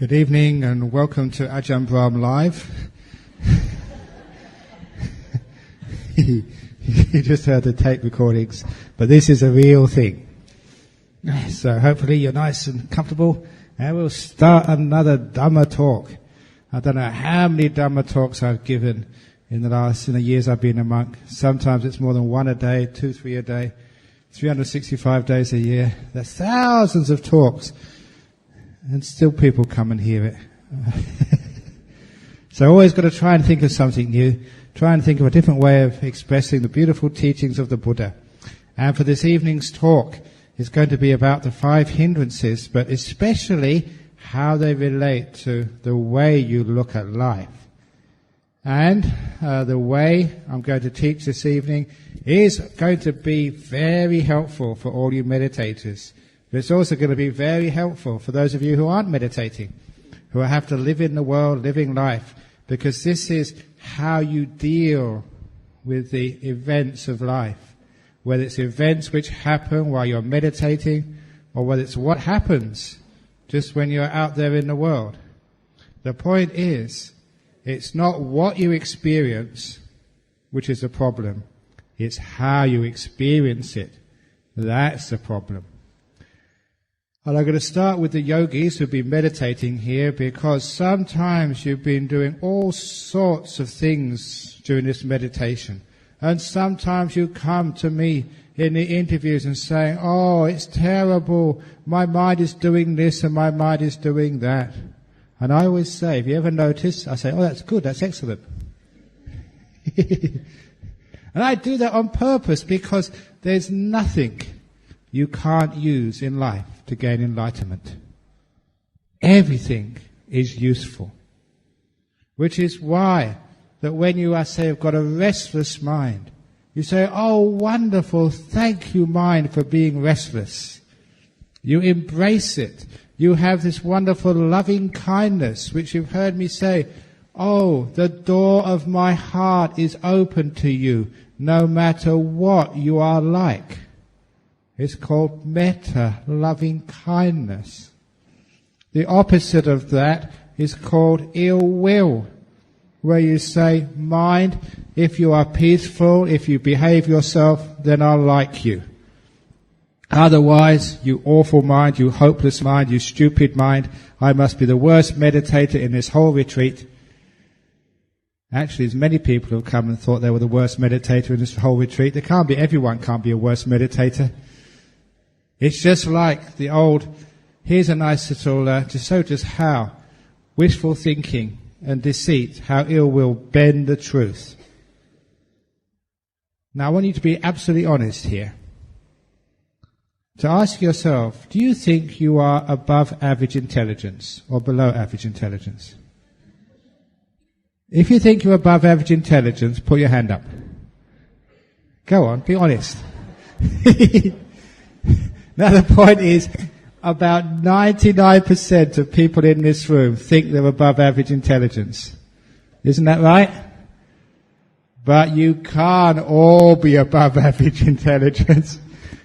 Good evening and welcome to Ajahn Brahm Live. You just heard the tape recordings, but this is a real thing. So hopefully you're nice and comfortable, and we'll start another Dhamma talk. I don't know how many Dhamma talks I've given in the years I've been a monk. Sometimes it's more than one a day, 2, 3 a day, 365 days a year. There's thousands of talks. And still people come and hear it. So always got to try and think of something new. Try and think of a different way of expressing the beautiful teachings of the Buddha. And for this evening's talk, it's going to be about the 5 hindrances, but especially how they relate to the way you look at life. And the way I'm going to teach this evening is going to be very helpful for all you meditators. But it's also going to be very helpful for those of you who aren't meditating, who have to live in the world, living life, because this is how you deal with the events of life, whether it's events which happen while you're meditating, or whether it's what happens just when you're out there in the world. The point is, it's not what you experience which is the problem, it's how you experience it. That's the problem. And I'm going to start with the yogis who've been meditating here, because sometimes you've been doing all sorts of things during this meditation. And sometimes you come to me in the interviews and saying, oh, it's terrible, my mind is doing this and my mind is doing that. And I always say, if you ever notice, I say, oh, that's good, that's excellent. And I do that on purpose, because there's nothing you can't use in life to gain enlightenment. Everything is useful. Which is why that when you say you've got a restless mind, you say, oh wonderful, thank you mind for being restless. You embrace it. You have this wonderful loving kindness, which you've heard me say, oh, the door of my heart is open to you, no matter what you are like. It's called metta, loving kindness. The opposite of that is called ill will, where you say, mind, if you are peaceful, if you behave yourself, then I'll like you. Otherwise, you awful mind, you hopeless mind, you stupid mind, I must be the worst meditator in this whole retreat. Actually, there's many people who have come and thought they were the worst meditator in this whole retreat. Everyone can't be a worse meditator. It's just like the old, here's a nice little, to show just how wishful thinking and deceit, how ill will bend the truth. Now I want you to be absolutely honest here. To ask yourself, do you think you are above average intelligence or below average intelligence? If you think you're above average intelligence, put your hand up. Go on, be honest. Now the point is, about 99% of people in this room think they're above average intelligence. Isn't that right? But you can't all be above average intelligence.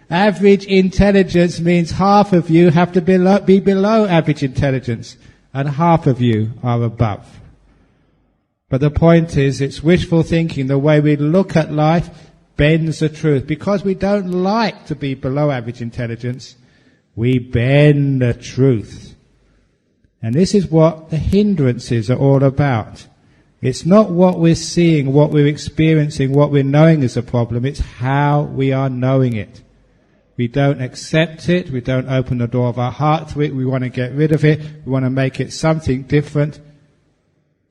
Average intelligence means half of you have to be below average intelligence, and half of you are above. But the point is, it's wishful thinking. The way we look at life bends the truth. Because we don't like to be below average intelligence, we bend the truth. And this is what the hindrances are all about. It's not what we're seeing, what we're experiencing, what we're knowing is a problem. It's how we are knowing it. We don't accept it. We don't open the door of our heart to it. We want to get rid of it. We want to make it something different.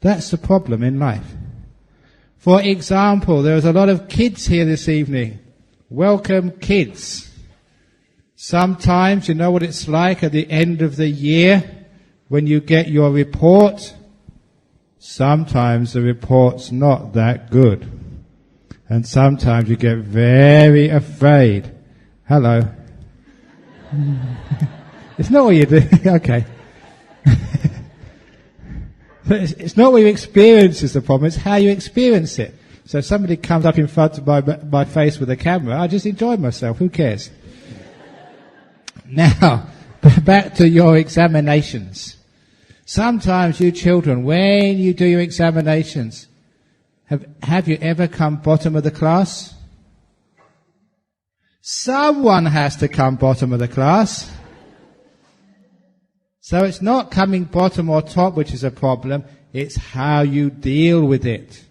That's the problem in life. For example, there's a lot of kids here this evening. Welcome, kids. Sometimes you know what it's like at the end of the year when you get your report. Sometimes the report's not that good. And sometimes you get very afraid. Hello. It's not what you do. Okay. It's not what you experience is the problem, it's how you experience it. So if somebody comes up in front of my face with a camera, I just enjoy myself, who cares? Now, back to your examinations. Sometimes you children, when you do your examinations, have you ever come bottom of the class? Someone has to come bottom of the class. So it's not coming bottom or top which is a problem, it's how you deal with it.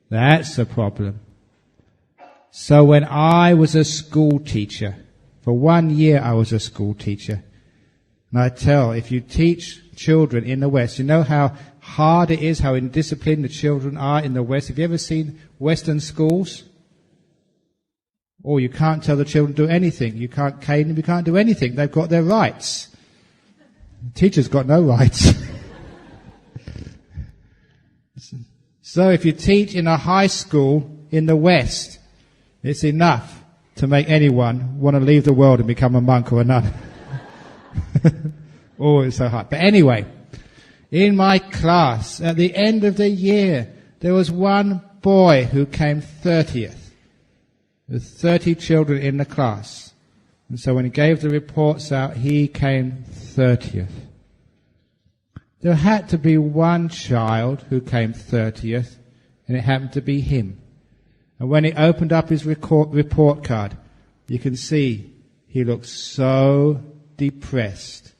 That's the problem. So when I was a school teacher, for 1 year I was a school teacher, and I tell, if you teach children in the West, you know how hard it is, how indisciplined the children are in the West. Have you ever seen Western schools? Or you can't tell the children to do anything. You can't cane them, you can't do anything. They've got their rights. The teacher's got no rights. So if you teach in a high school in the West, it's enough to make anyone want to leave the world and become a monk or a nun. Oh, it's so hard. But anyway, in my class, at the end of the year, there was one boy who came 30th. There were 30 children in the class. And so when he gave the reports out, he came 30th. There had to be one child who came 30th, and it happened to be him. And when he opened up his report card, you can see he looked so depressed,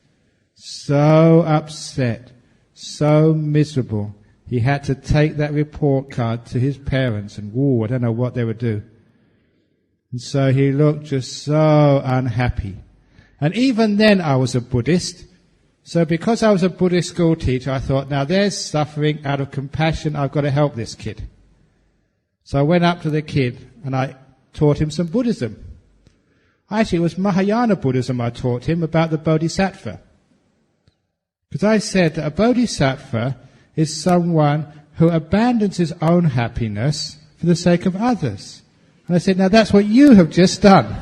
so upset, so miserable. He had to take that report card to his parents, and I don't know what they would do. And so he looked just so unhappy. And even then I was a Buddhist. So because I was a Buddhist school teacher, I thought, now there's suffering. Out of compassion, I've got to help this kid. So I went up to the kid and I taught him some Buddhism. Actually, it was Mahayana Buddhism I taught him about the Bodhisattva. Because I said that a Bodhisattva is someone who abandons his own happiness for the sake of others. And I said, now that's what you have just done.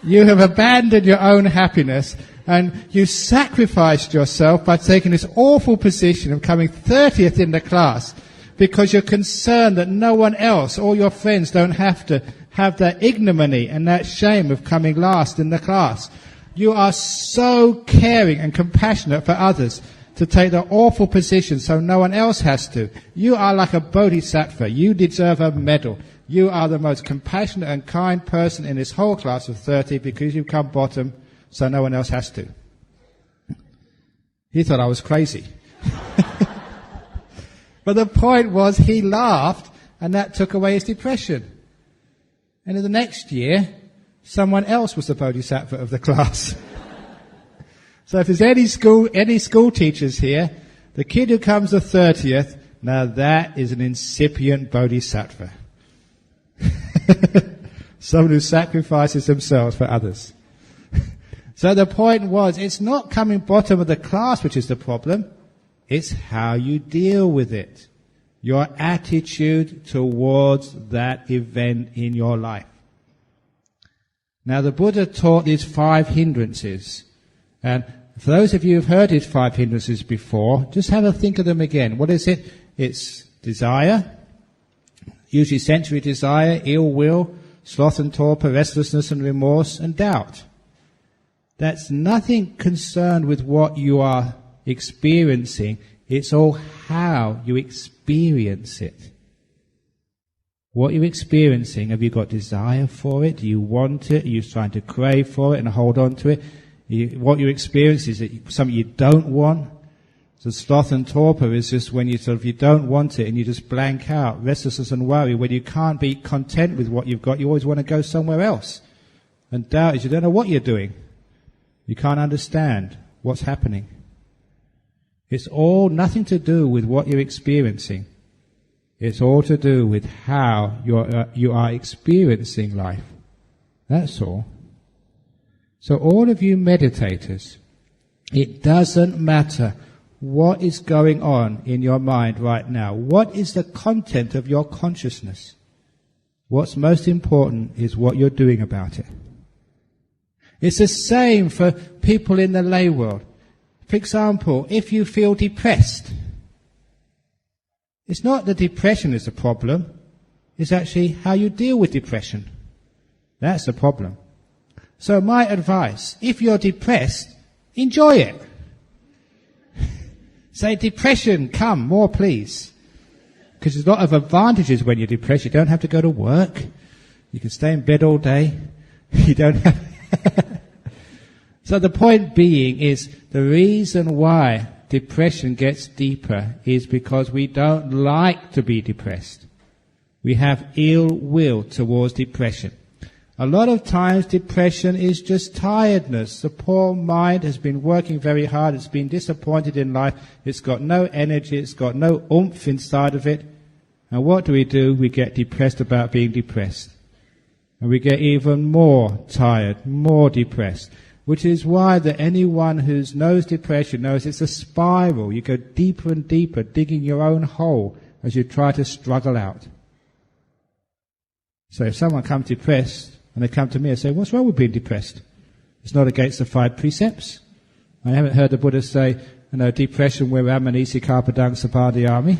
You have abandoned your own happiness and you sacrificed yourself by taking this awful position of coming 30th in the class because you're concerned that no one else, all your friends, don't have to have that ignominy and that shame of coming last in the class. You are so caring and compassionate for others to take the awful position so no one else has to. You are like a bodhisattva. You deserve a medal. You are the most compassionate and kind person in this whole class of 30 because you've come bottom so no one else has to. He thought I was crazy. But the point was he laughed and that took away his depression. And in the next year, someone else was the bodhisattva of the class. So if there's any school teachers here, the kid who comes the 30th, now that is an incipient bodhisattva. Someone who sacrifices themselves for others. So the point was, it's not coming bottom of the class which is the problem. It's how you deal with it. Your attitude towards that event in your life. Now the Buddha taught these 5 hindrances. And for those of you who've heard his 5 hindrances before, just have a think of them again. What is it? It's desire, usually sensory desire, ill will, sloth and torpor, restlessness and remorse, and doubt. That's nothing concerned with what you are experiencing. It's all how you experience it. What you're experiencing, have you got desire for it? Do you want it? Are you trying to crave for it and hold on to it? What you experience is it something you don't want. So sloth and torpor is just when you don't want it and you just blank out. Restlessness and worry, when you can't be content with what you've got, you always want to go somewhere else. And doubt is you don't know what you're doing. You can't understand what's happening. It's all nothing to do with what you're experiencing. It's all to do with how you are experiencing life. That's all. So all of you meditators, it doesn't matter what is going on in your mind right now. What is the content of your consciousness? What's most important is what you're doing about it. It's the same for people in the lay world. For example, if you feel depressed, it's not the depression is the problem. It's actually how you deal with depression. That's the problem. So my advice, if you're depressed, enjoy it. Say, depression, come, more please. Because there's a lot of advantages when you're depressed. You don't have to go to work. You can stay in bed all day. You don't have... So the point being is, the reason why depression gets deeper is because we don't like to be depressed. We have ill will towards depression. A lot of times depression is just tiredness. The poor mind has been working very hard. It's been disappointed in life. It's got no energy. It's got no oomph inside of it. And what do? We get depressed about being depressed. And we get even more tired, more depressed. Which is why that anyone who knows depression knows it's a spiral. You go deeper and deeper, digging your own hole as you try to struggle out. So if someone comes depressed, and they come to me and say, what's wrong with being depressed? It's not against the 5 precepts. I haven't heard the Buddha say, depression where amanisi karpadang sapadhyami.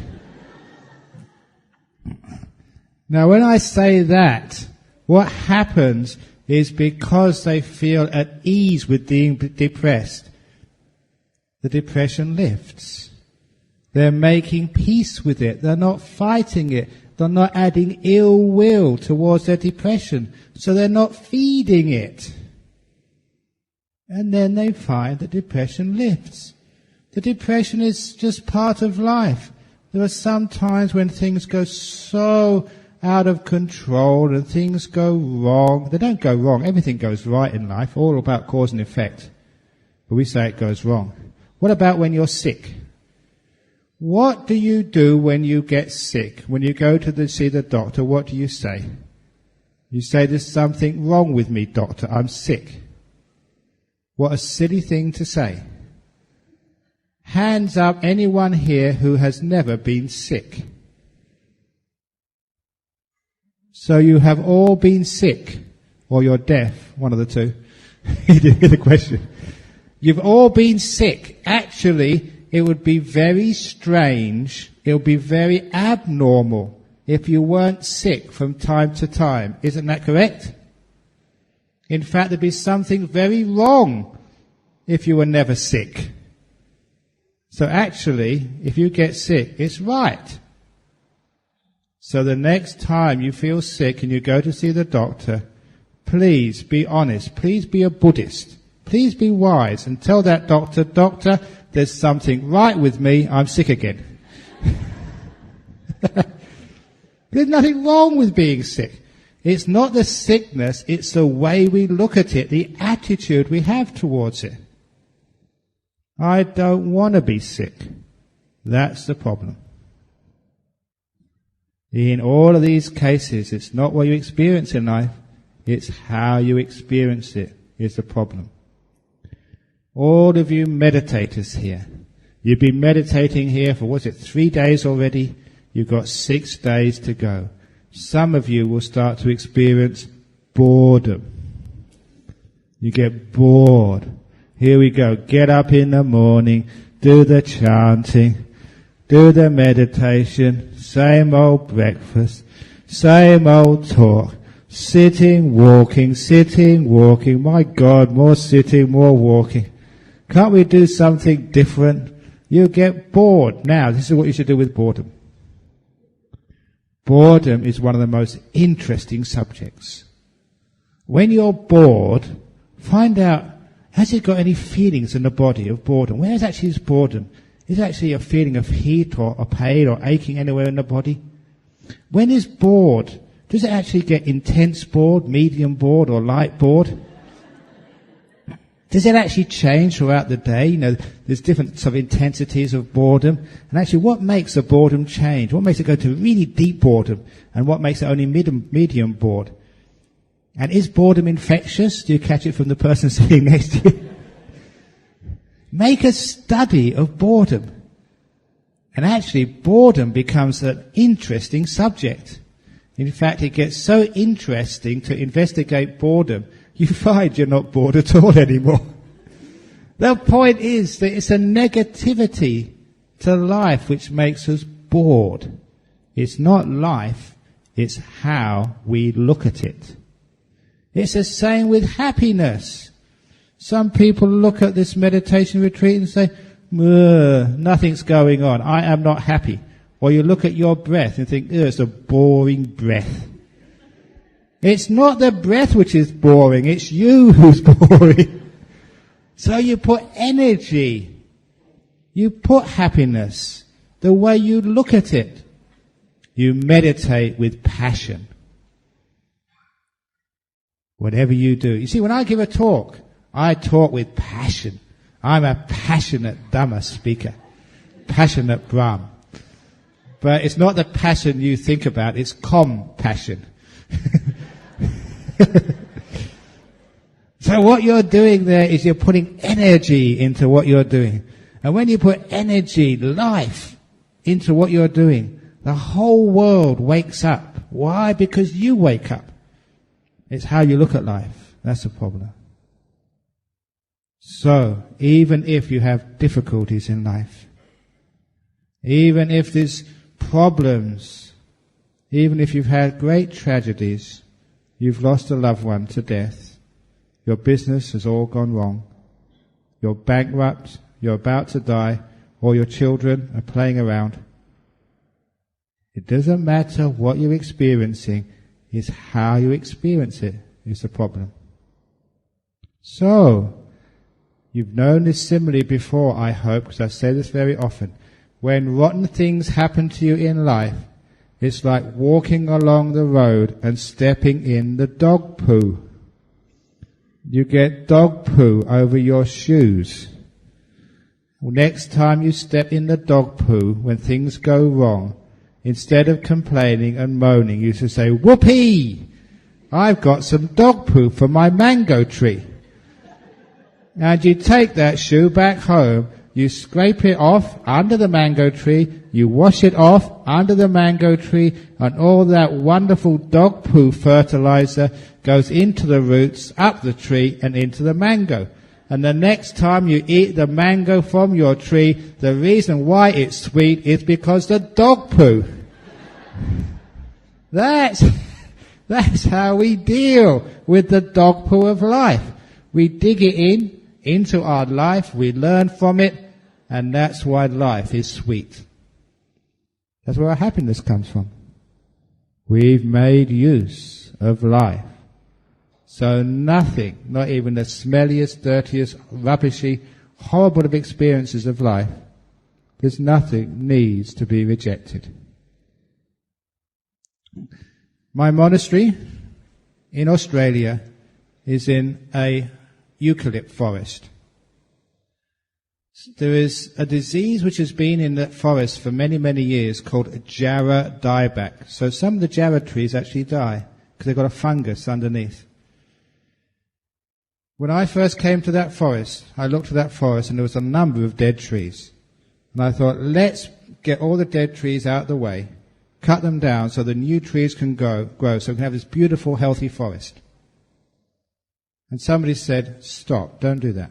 Now when I say that, what happens is because they feel at ease with being depressed, the depression lifts. They're making peace with it. They're not fighting it. They're not adding ill will towards their depression. So they're not feeding it. And then they find that depression lifts. The depression is just part of life. There are some times when things go so out of control and things go wrong. They don't go wrong. Everything goes right in life. All about cause and effect. But we say it goes wrong. What about when you're sick? What do you do when you get sick? When you go to see the doctor, what do you say? You say, there's something wrong with me, doctor. I'm sick. What a silly thing to say. Hands up anyone here who has never been sick. So you have all been sick, or you're deaf, one of the two. You didn't hear the question. You've all been sick. Actually, it would be very strange, it would be very abnormal if you weren't sick from time to time. Isn't that correct? In fact, there'd be something very wrong if you were never sick. So actually, if you get sick, it's right. So the next time you feel sick and you go to see the doctor, please be honest. Please be a Buddhist. Please be wise and tell that doctor, doctor, there's something right with me, I'm sick again. There's nothing wrong with being sick. It's not the sickness, it's the way we look at it, the attitude we have towards it. I don't want to be sick. That's the problem. In all of these cases, it's not what you experience in life, it's how you experience it is the problem. All of you meditators here, you've been meditating here for, 3 days already? You've got 6 days to go. Some of you will start to experience boredom. You get bored. Here we go. Get up in the morning, do the chanting, do the meditation, same old breakfast, same old talk, sitting, walking, my God, more sitting, more walking. Can't we do something different? You get bored. Now, this is what you should do with boredom. Boredom is one of the most interesting subjects. When you're bored, find out, has it got any feelings in the body of boredom? Where is actually this boredom? Is it actually a feeling of heat or pain or aching anywhere in the body? When it's bored, does it actually get intense bored, medium bored or light bored? Does it actually change throughout the day? There's different sort of intensities of boredom. And actually, what makes a boredom change? What makes it go to really deep boredom? And what makes it only medium bored? And is boredom infectious? Do you catch it from the person sitting next to you? Make a study of boredom. And actually, boredom becomes an interesting subject. In fact, it gets so interesting to investigate boredom, you find you're not bored at all anymore. The point is that it's a negativity to life which makes us bored. It's not life, it's how we look at it. It's the same with happiness. Some people look at this meditation retreat and say, Nothing's going on. I am not happy. Or you look at your breath and think, it's a boring breath. It's not the breath which is boring, it's you who's boring. So you put energy, you put happiness, the way you look at it. You meditate with passion. Whatever you do. You see, when I give a talk, I talk with passion. I'm a passionate Dhamma speaker. Passionate Brahm. But it's not the passion you think about, it's compassion. So what you're doing there is you're putting energy into what you're doing. And when you put energy, life, into what you're doing, the whole world wakes up. Why? Because you wake up. It's how you look at life. That's the problem. So, even if you have difficulties in life, even if there's problems, even if you've had great tragedies, you've lost a loved one to death, your business has all gone wrong, you're bankrupt, you're about to die, or your children are playing around. It doesn't matter what you're experiencing, it's how you experience it is the problem. So, you've known this simile before, I hope, because I say this very often. When rotten things happen to you in life, it's like walking along the road and stepping in the dog poo. You get dog poo over your shoes. Next time you step in the dog poo, when things go wrong, instead of complaining and moaning, you should say, whoopee! I've got some dog poo from my mango tree. And you take that shoe back home, you scrape it off under the mango tree, you wash it off under the mango tree, and all that wonderful dog poo fertilizer goes into the roots, up the tree, and into the mango. And the next time you eat the mango from your tree, the reason why it's sweet is because the dog poo. That's how we deal with the dog poo of life. We dig it into our life, we learn from it, and that's why life is sweet. That's where our happiness comes from. We've made use of life. So nothing, not even the smelliest, dirtiest, rubbishy, horrible of experiences of life, there's nothing needs to be rejected. My monastery in Australia is in a eucalypt forest. There is a disease which has been in that forest for many, many years called jarrah dieback. So some of the jarrah trees actually die because they've got a fungus underneath. When I first came to that forest, I looked at that forest and there was a number of dead trees. And I thought, let's get all the dead trees out of the way, cut them down so the new trees can grow so we can have this beautiful, healthy forest. And somebody said, stop, don't do that.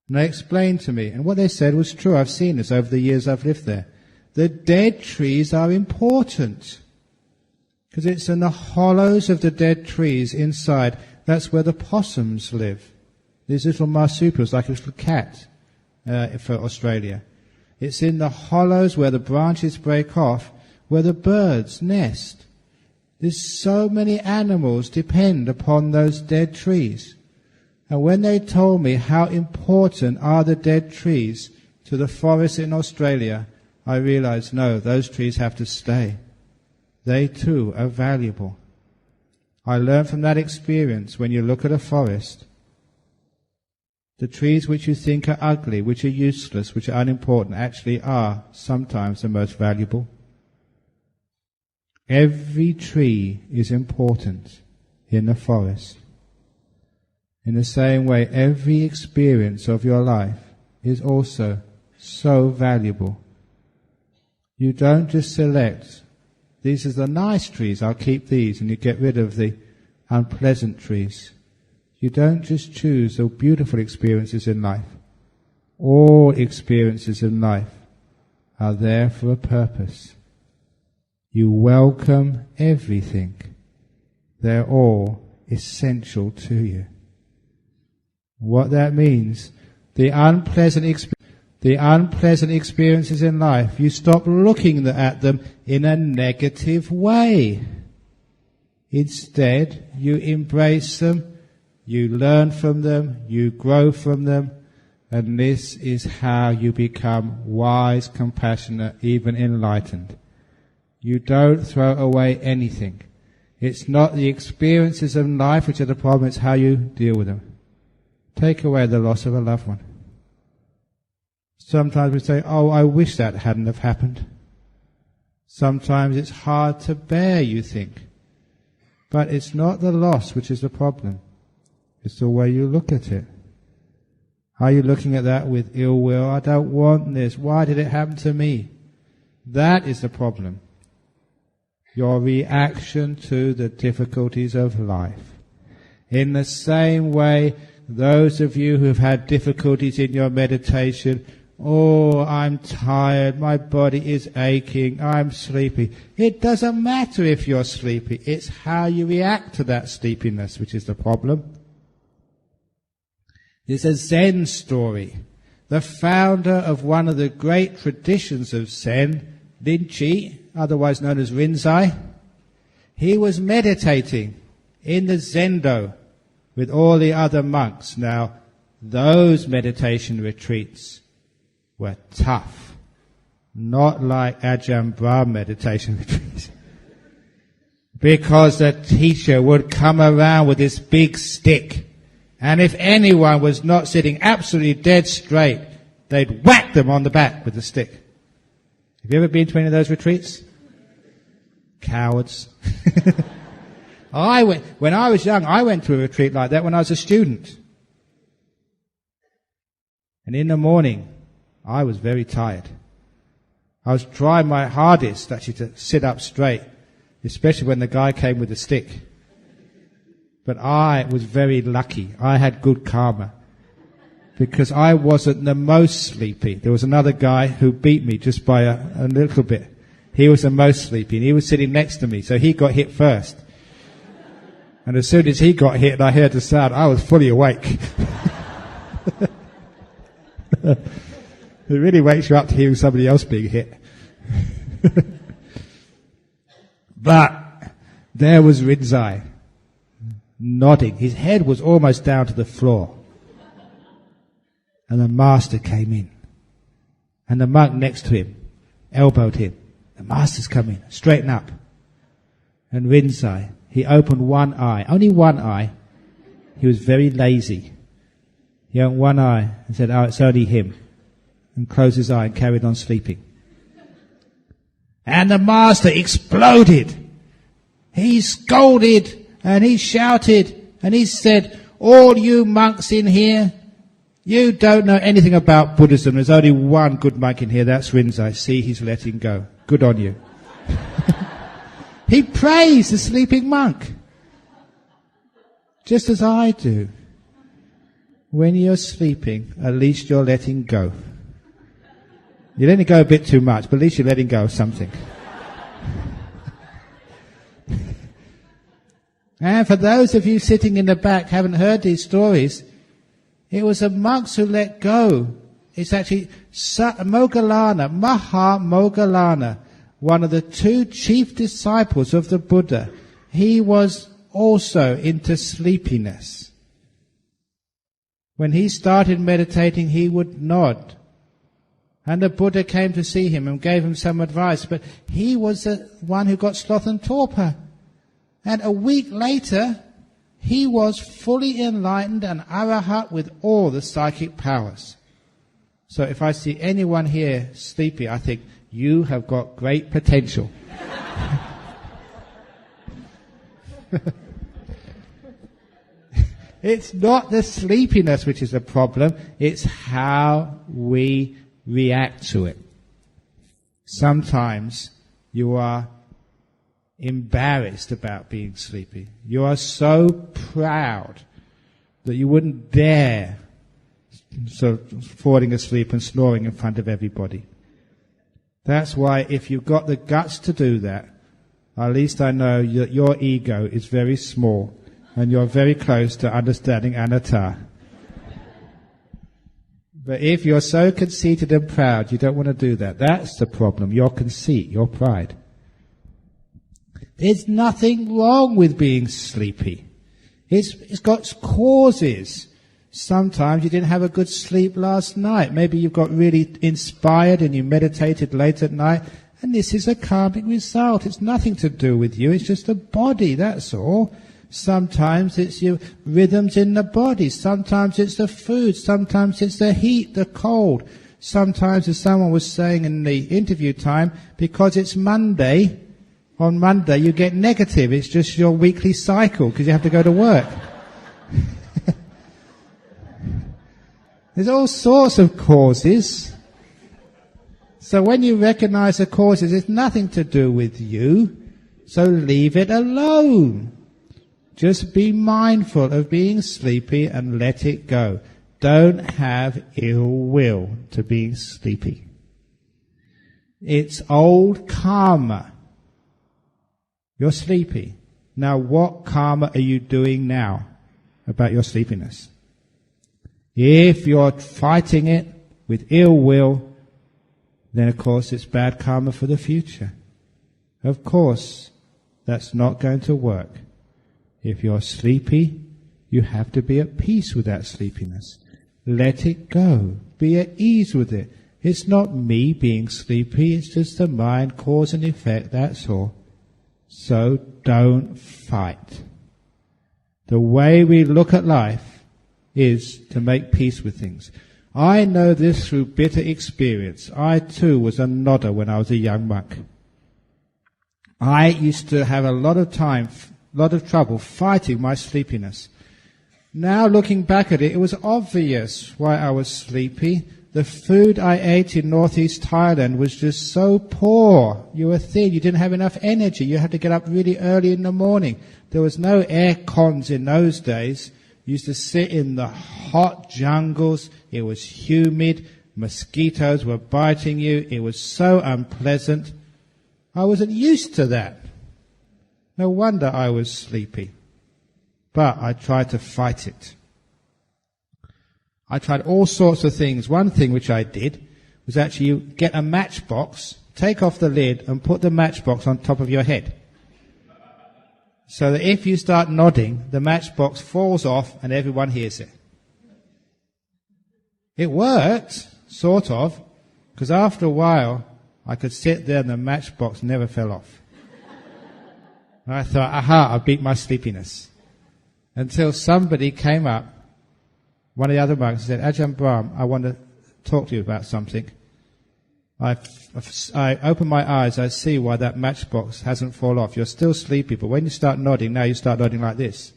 And they explained to me, and what they said was true. I've seen this over the years I've lived there. The dead trees are important because it's in the hollows of the dead trees inside. That's where the possums live. These little marsupials, like a little cat for Australia. It's in the hollows where the branches break off, where the birds nest. There's so many animals depend upon those dead trees. And when they told me how important are the dead trees to the forest in Australia, I realized, no, those trees have to stay. They too are valuable. I learned from that experience, when you look at a forest, the trees which you think are ugly, which are useless, which are unimportant, actually are sometimes the most valuable. Every tree is important in the forest. In the same way, every experience of your life is also so valuable. You don't just select, these are the nice trees, I'll keep these, and you get rid of the unpleasant trees. You don't just choose the beautiful experiences in life. All experiences in life are there for a purpose. You welcome everything. They're all essential to you. What that means, the unpleasant experiences in life, you stop looking at them in a negative way. Instead, you embrace them, you learn from them, you grow from them, and this is how you become wise, compassionate, even enlightened. You don't throw away anything. It's not the experiences of life which are the problem, it's how you deal with them. Take away the loss of a loved one. Sometimes we say, oh, I wish that hadn't have happened. Sometimes it's hard to bear, you think. But it's not the loss which is the problem. It's the way you look at it. Are you looking at that with ill will? I don't want this. Why did it happen to me? That is the problem. Your reaction to the difficulties of life. In the same way, those of you who have had difficulties in your meditation, oh, I'm tired, my body is aching, I'm sleepy. It doesn't matter if you're sleepy. It's how you react to that sleepiness which is the problem. It's a Zen story. The founder of one of the great traditions of Zen, Rinchi, otherwise known as Rinzai, he was meditating in the Zendo with all the other monks. Now, those meditation retreats were tough, not like Ajahn Brahm meditation retreats, because the teacher would come around with this big stick, and if anyone was not sitting absolutely dead straight, they'd whack them on the back with the stick. Have you ever been to any of those retreats? Cowards. When I was young, I went to a retreat like that when I was a student. And in the morning, I was very tired. I was trying my hardest actually to sit up straight, especially when the guy came with a stick. But I was very lucky. I had good karma, because I wasn't the most sleepy. There was another guy who beat me just by a little bit. He was the most sleepy, and he was sitting next to me, so he got hit first. And as soon as he got hit and I heard the sound, I was fully awake. It really wakes you up to hearing somebody else being hit. But there was Rinzai, nodding. His head was almost down to the floor. And the master came in. And the monk next to him elbowed him. The master's come in. Straighten up. And Rinzai, he opened one eye. Only one eye. He was very lazy. He opened one eye and said, oh, it's only him. And closed his eye and carried on sleeping. And the master exploded. He scolded and he shouted and he said, all you monks in here, you don't know anything about Buddhism. There's only one good monk in here, that's Rinzai. See, he's letting go. Good on you. He praised the sleeping monk. Just as I do. When you're sleeping, at least you're letting go. You're letting go a bit too much, but at least you're letting go of something. And for those of you sitting in the back haven't heard these stories, it was the monks who let go. It's actually Moggallana, Moggallana, one of the two chief disciples of the Buddha. He was also into sleepiness. When he started meditating, he would nod. And the Buddha came to see him and gave him some advice, but he was the one who got sloth and torpor. And a week later, he was fully enlightened and arahat with all the psychic powers. So if I see anyone here sleepy, I think, you have got great potential. It's not the sleepiness which is the problem, it's how we react to it. Sometimes you are embarrassed about being sleepy. You are so proud that you wouldn't dare falling asleep and snoring in front of everybody. That's why if you've got the guts to do that, at least I know that your ego is very small and you're very close to understanding anatta. But if you're so conceited and proud, you don't want to do that. That's the problem, your conceit, your pride. There's nothing wrong with being sleepy. It's got causes. Sometimes you didn't have a good sleep last night. Maybe you've got really inspired and you meditated late at night. And this is a karmic result. It's nothing to do with you. It's just the body, that's all. Sometimes it's your rhythms in the body. Sometimes it's the food. Sometimes it's the heat, the cold. Sometimes, as someone was saying in the interview time, because it's Monday, on Monday you get negative. It's just your weekly cycle because you have to go to work. There's all sorts of causes. So when you recognize the causes, it's nothing to do with you. So leave it alone. Just be mindful of being sleepy and let it go. Don't have ill will to being sleepy. It's old karma. You're sleepy. Now what karma are you doing now about your sleepiness? If you're fighting it with ill will, then of course it's bad karma for the future. Of course, that's not going to work. If you're sleepy, you have to be at peace with that sleepiness. Let it go. Be at ease with it. It's not me being sleepy, it's just the mind, cause and effect, that's all. So don't fight. The way we look at life is to make peace with things. I know this through bitter experience. I too was a nodder when I was a young monk. I used to have a lot of trouble fighting my sleepiness. Now looking back at it, it was obvious why I was sleepy. The food I ate in northeast Thailand was just so poor. You were thin, you didn't have enough energy, you had to get up really early in the morning. There was no air cons in those days. You used to sit in the hot jungles, it was humid, mosquitoes were biting you, it was so unpleasant. I wasn't used to that. No wonder I was sleepy. But I tried to fight it. I tried all sorts of things. One thing which I did was actually you get a matchbox, take off the lid and put the matchbox on top of your head. So that if you start nodding, the matchbox falls off and everyone hears it. It worked, sort of, because after a while I could sit there and the matchbox never fell off. And I thought, aha, I beat my sleepiness. Until somebody came up, one of the other monks, said, Ajahn Brahm, I want to talk to you about something. I open my eyes, I see why that matchbox hasn't fallen off. You're still sleepy, but when you start nodding, now you start nodding like this.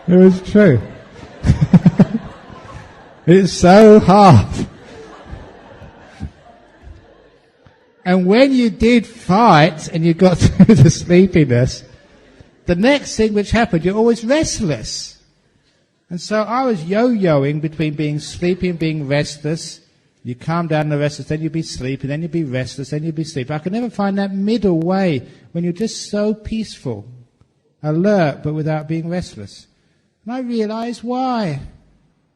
It was true. It's so hard. And when you did fight and you got through the sleepiness, the next thing which happened, you're always restless. And so I was yo-yoing between being sleepy and being restless. You calm down the restless, then you'd be sleepy, then you'd be restless, then you'd be sleepy. I could never find that middle way when you're just so peaceful, alert, but without being restless. And I realized why.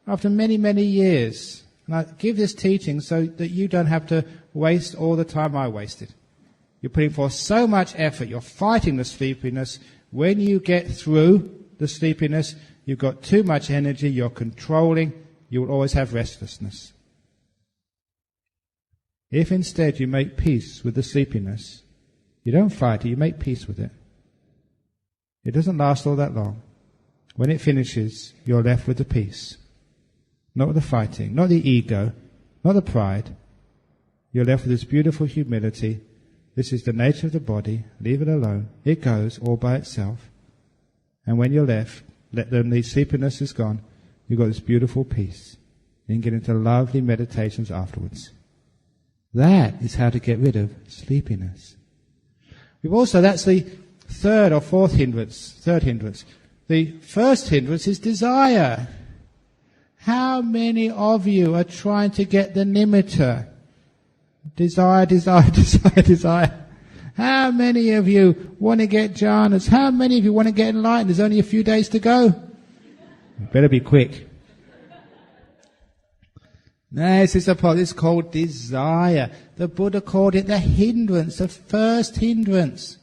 After many, many years. And I give this teaching so that you don't have to waste all the time I wasted. You're putting forth so much effort. You're fighting the sleepiness. When you get through the sleepiness, you've got too much energy. You're controlling. You will always have restlessness. If instead you make peace with the sleepiness, you don't fight it, you make peace with it. It doesn't last all that long. When it finishes, you're left with the peace. Not with the fighting, not the ego, not the pride. You're left with this beautiful humility. This is the nature of the body. Leave it alone. It goes all by itself. And when you're left, when the sleepiness is gone, you've got this beautiful peace. You can get into lovely meditations afterwards. That is how to get rid of sleepiness. That's the third or fourth hindrance. Third hindrance. The first hindrance is desire. How many of you are trying to get the nimitta? Desire, desire, desire, desire. How many of you want to get jhanas? How many of you want to get enlightened? There's only a few days to go. You better be quick. No, this is it's called desire. The Buddha called it the hindrance, the first hindrance.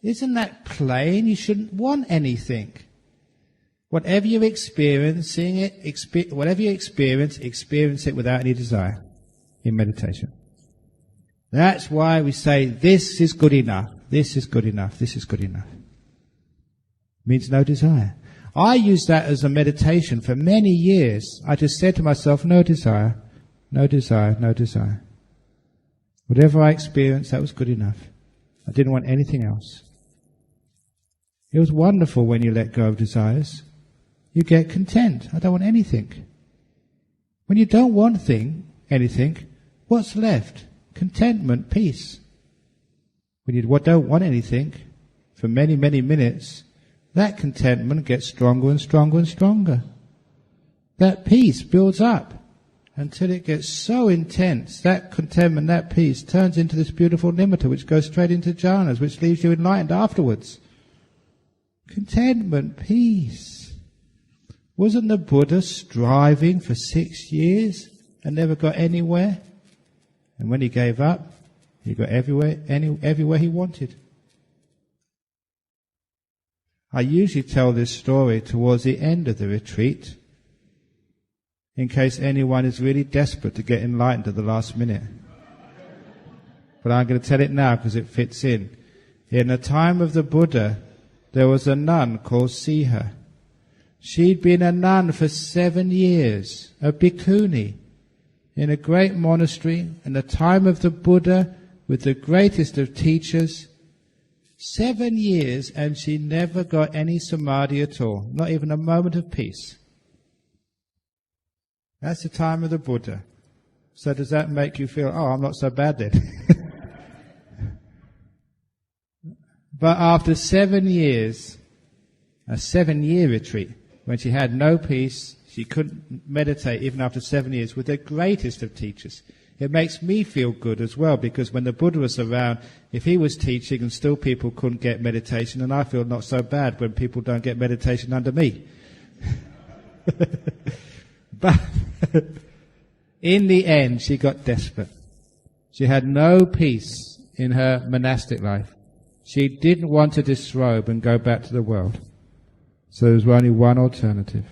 Isn't that plain? You shouldn't want anything. Whatever you're experiencing whatever you experience it without any desire in meditation. That's why we say, this is good enough, this is good enough, this is good enough. Means no desire. I used that as a meditation for many years. I just said to myself, no desire, no desire, no desire. Whatever I experienced, that was good enough. I didn't want anything else. It was wonderful when you let go of desires. You get content. I don't want anything. When you don't want anything, what's left? Contentment, peace. When you don't want anything for many, many minutes, that contentment gets stronger and stronger and stronger. That peace builds up until it gets so intense. That contentment, that peace turns into this beautiful nimitta which goes straight into jhanas, which leaves you enlightened afterwards. Contentment, peace. Wasn't the Buddha striving for 6 years and never got anywhere? And when he gave up, he got everywhere he wanted. I usually tell this story towards the end of the retreat, in case anyone is really desperate to get enlightened at the last minute. But I'm going to tell it now because it fits in. In the time of the Buddha, there was a nun called Siha. She'd been a nun for 7 years, a bhikkhuni, in a great monastery in the time of the Buddha with the greatest of teachers. 7 years, and she never got any samadhi at all, not even a moment of peace. That's the time of the Buddha. So does that make you feel, oh, I'm not so bad then? But after 7 years, a 7-year retreat, when she had no peace, she couldn't meditate even after 7 years with the greatest of teachers. It makes me feel good as well, because when the Buddha was around, if he was teaching and still people couldn't get meditation, and I feel not so bad when people don't get meditation under me. But in the end, she got desperate. She had no peace in her monastic life. She didn't want to disrobe and go back to the world. So there was only one alternative.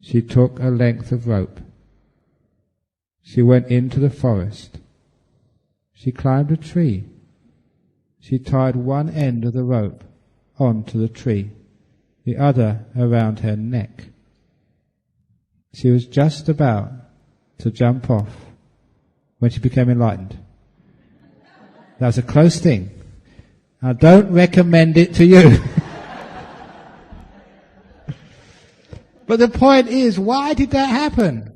She took a length of rope. She went into the forest. She climbed a tree. She tied one end of the rope onto the tree, the other around her neck. She was just about to jump off when she became enlightened. That was a close thing. I don't recommend it to you. But the point is, why did that happen?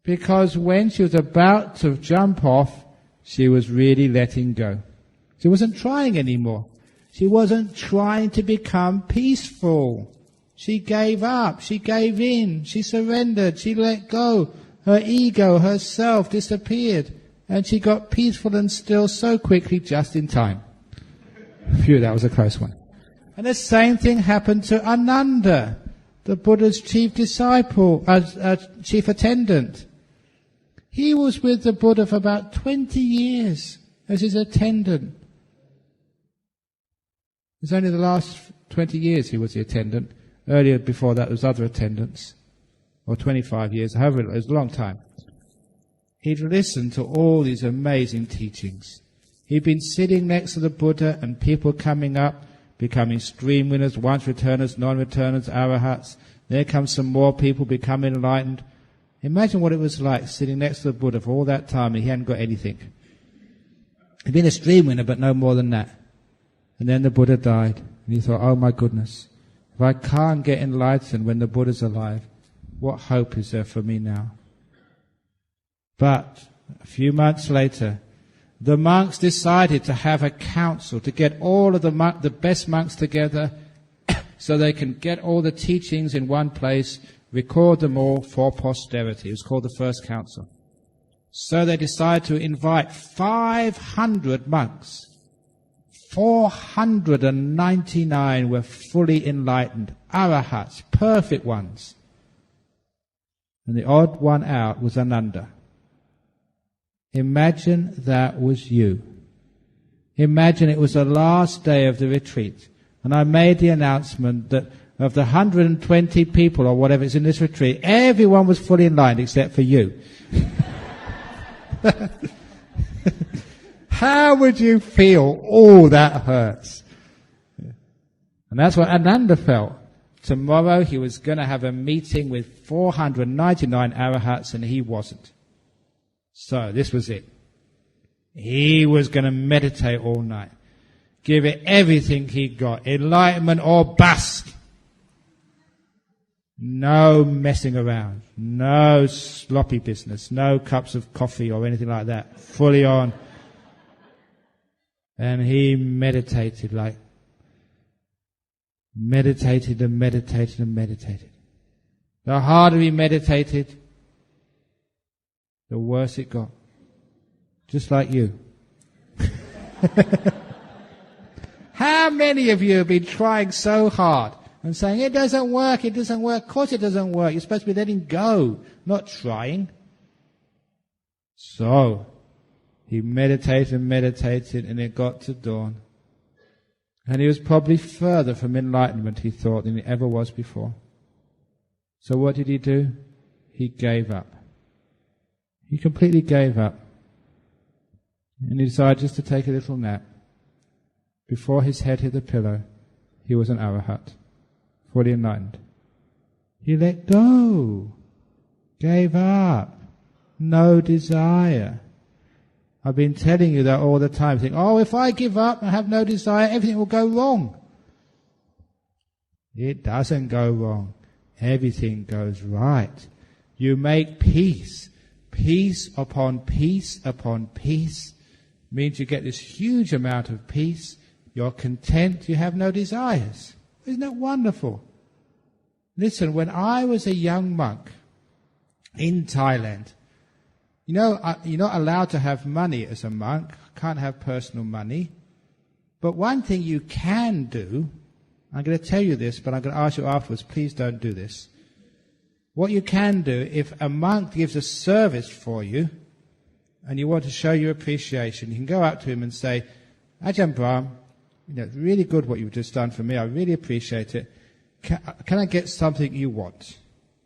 Because when she was about to jump off, she was really letting go. She wasn't trying anymore. She wasn't trying to become peaceful. She gave up. She gave in. She surrendered. She let go. Her ego, herself, disappeared. And she got peaceful and still so quickly, just in time. Phew, that was a close one. And the same thing happened to Ananda, the Buddha's chief disciple, chief attendant. He was with the Buddha for about 20 years as his attendant. It's only the last 20 years he was the attendant. Earlier, before that, there was other attendants. Or 25 years, however, it was a long time. He'd listened to all these amazing teachings. He'd been sitting next to the Buddha and people coming up, becoming stream winners, once-returners, non-returners, arahats. There comes some more people becoming enlightened. Imagine what it was like sitting next to the Buddha for all that time and he hadn't got anything. He'd been a stream winner, but no more than that. And then the Buddha died. And he thought, oh my goodness, if I can't get enlightened when the Buddha's alive, what hope is there for me now? But a few months later, the monks decided to have a council to get all of the best monks together so they can get all the teachings in one place, record them all for posterity. It was called the First Council. So they decided to invite 500 monks. 499 were fully enlightened, arahats, perfect ones. And the odd one out was Ananda. Imagine that was you. Imagine it was the last day of the retreat, and I made the announcement that of the 120 people or whatever is in this retreat, everyone was fully enlightened except for you. How would you feel? Oh, that hurts. And that's what Ananda felt. Tomorrow he was going to have a meeting with 499 arahats and he wasn't. So this was it. He was going to meditate all night. Give it everything he got. Enlightenment or bust. No messing around. No sloppy business. No cups of coffee or anything like that. Fully on. And he meditated and meditated. The harder he meditated, the worse it got. Just like you. How many of you have been trying so hard and saying, it doesn't work. Of course it doesn't work. You're supposed to be letting go, not trying. So, he meditated, and it got to dawn. And he was probably further from enlightenment, he thought, than he ever was before. So what did he do? He gave up. He completely gave up. And he decided just to take a little nap. Before his head hit the pillow, he was an arahat, fully enlightened. He let go, gave up, no desire. I've been telling you that all the time. Think, if I give up and have no desire, everything will go wrong. It doesn't go wrong. Everything goes right. You make peace. Peace upon peace upon peace means you get this huge amount of peace. You're content. You have no desires. Isn't that wonderful? Listen, when I was a young monk in Thailand, you're not allowed to have money as a monk. Can't have personal money. But one thing you can do, I'm going to tell you this, but I'm going to ask you afterwards, please don't do this. What you can do, if a monk gives a service for you, and you want to show your appreciation, you can go up to him and say, Ajahn Brahm, it's really good what you've just done for me. I really appreciate it. Can I get something you want?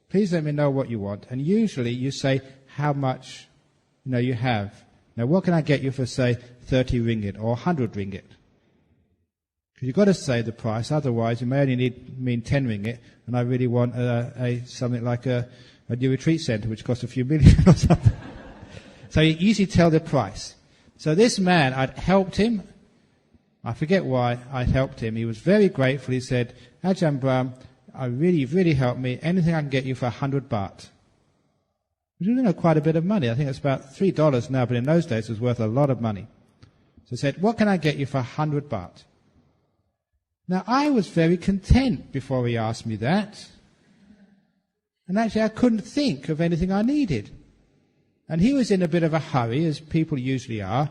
Please let me know what you want. And usually you say how much you have. Now what can I get you for, say, 30 ringgit or 100 ringgit? Because you've got to say the price, otherwise you may only mean 10 ringgit, and I really want something like a new retreat centre which costs a few million or something. So you usually tell the price. So this man, I'd helped him. I forget why I'd helped him. He was very grateful. He said, Ajahn Brahm, you've really helped me. Anything I can get you for 100 baht. Which is quite a bit of money. I think it's about $3 now, but in those days it was worth a lot of money. So he said, what can I get you for 100 baht? Now I was very content before he asked me that. And actually I couldn't think of anything I needed. And he was in a bit of a hurry, as people usually are.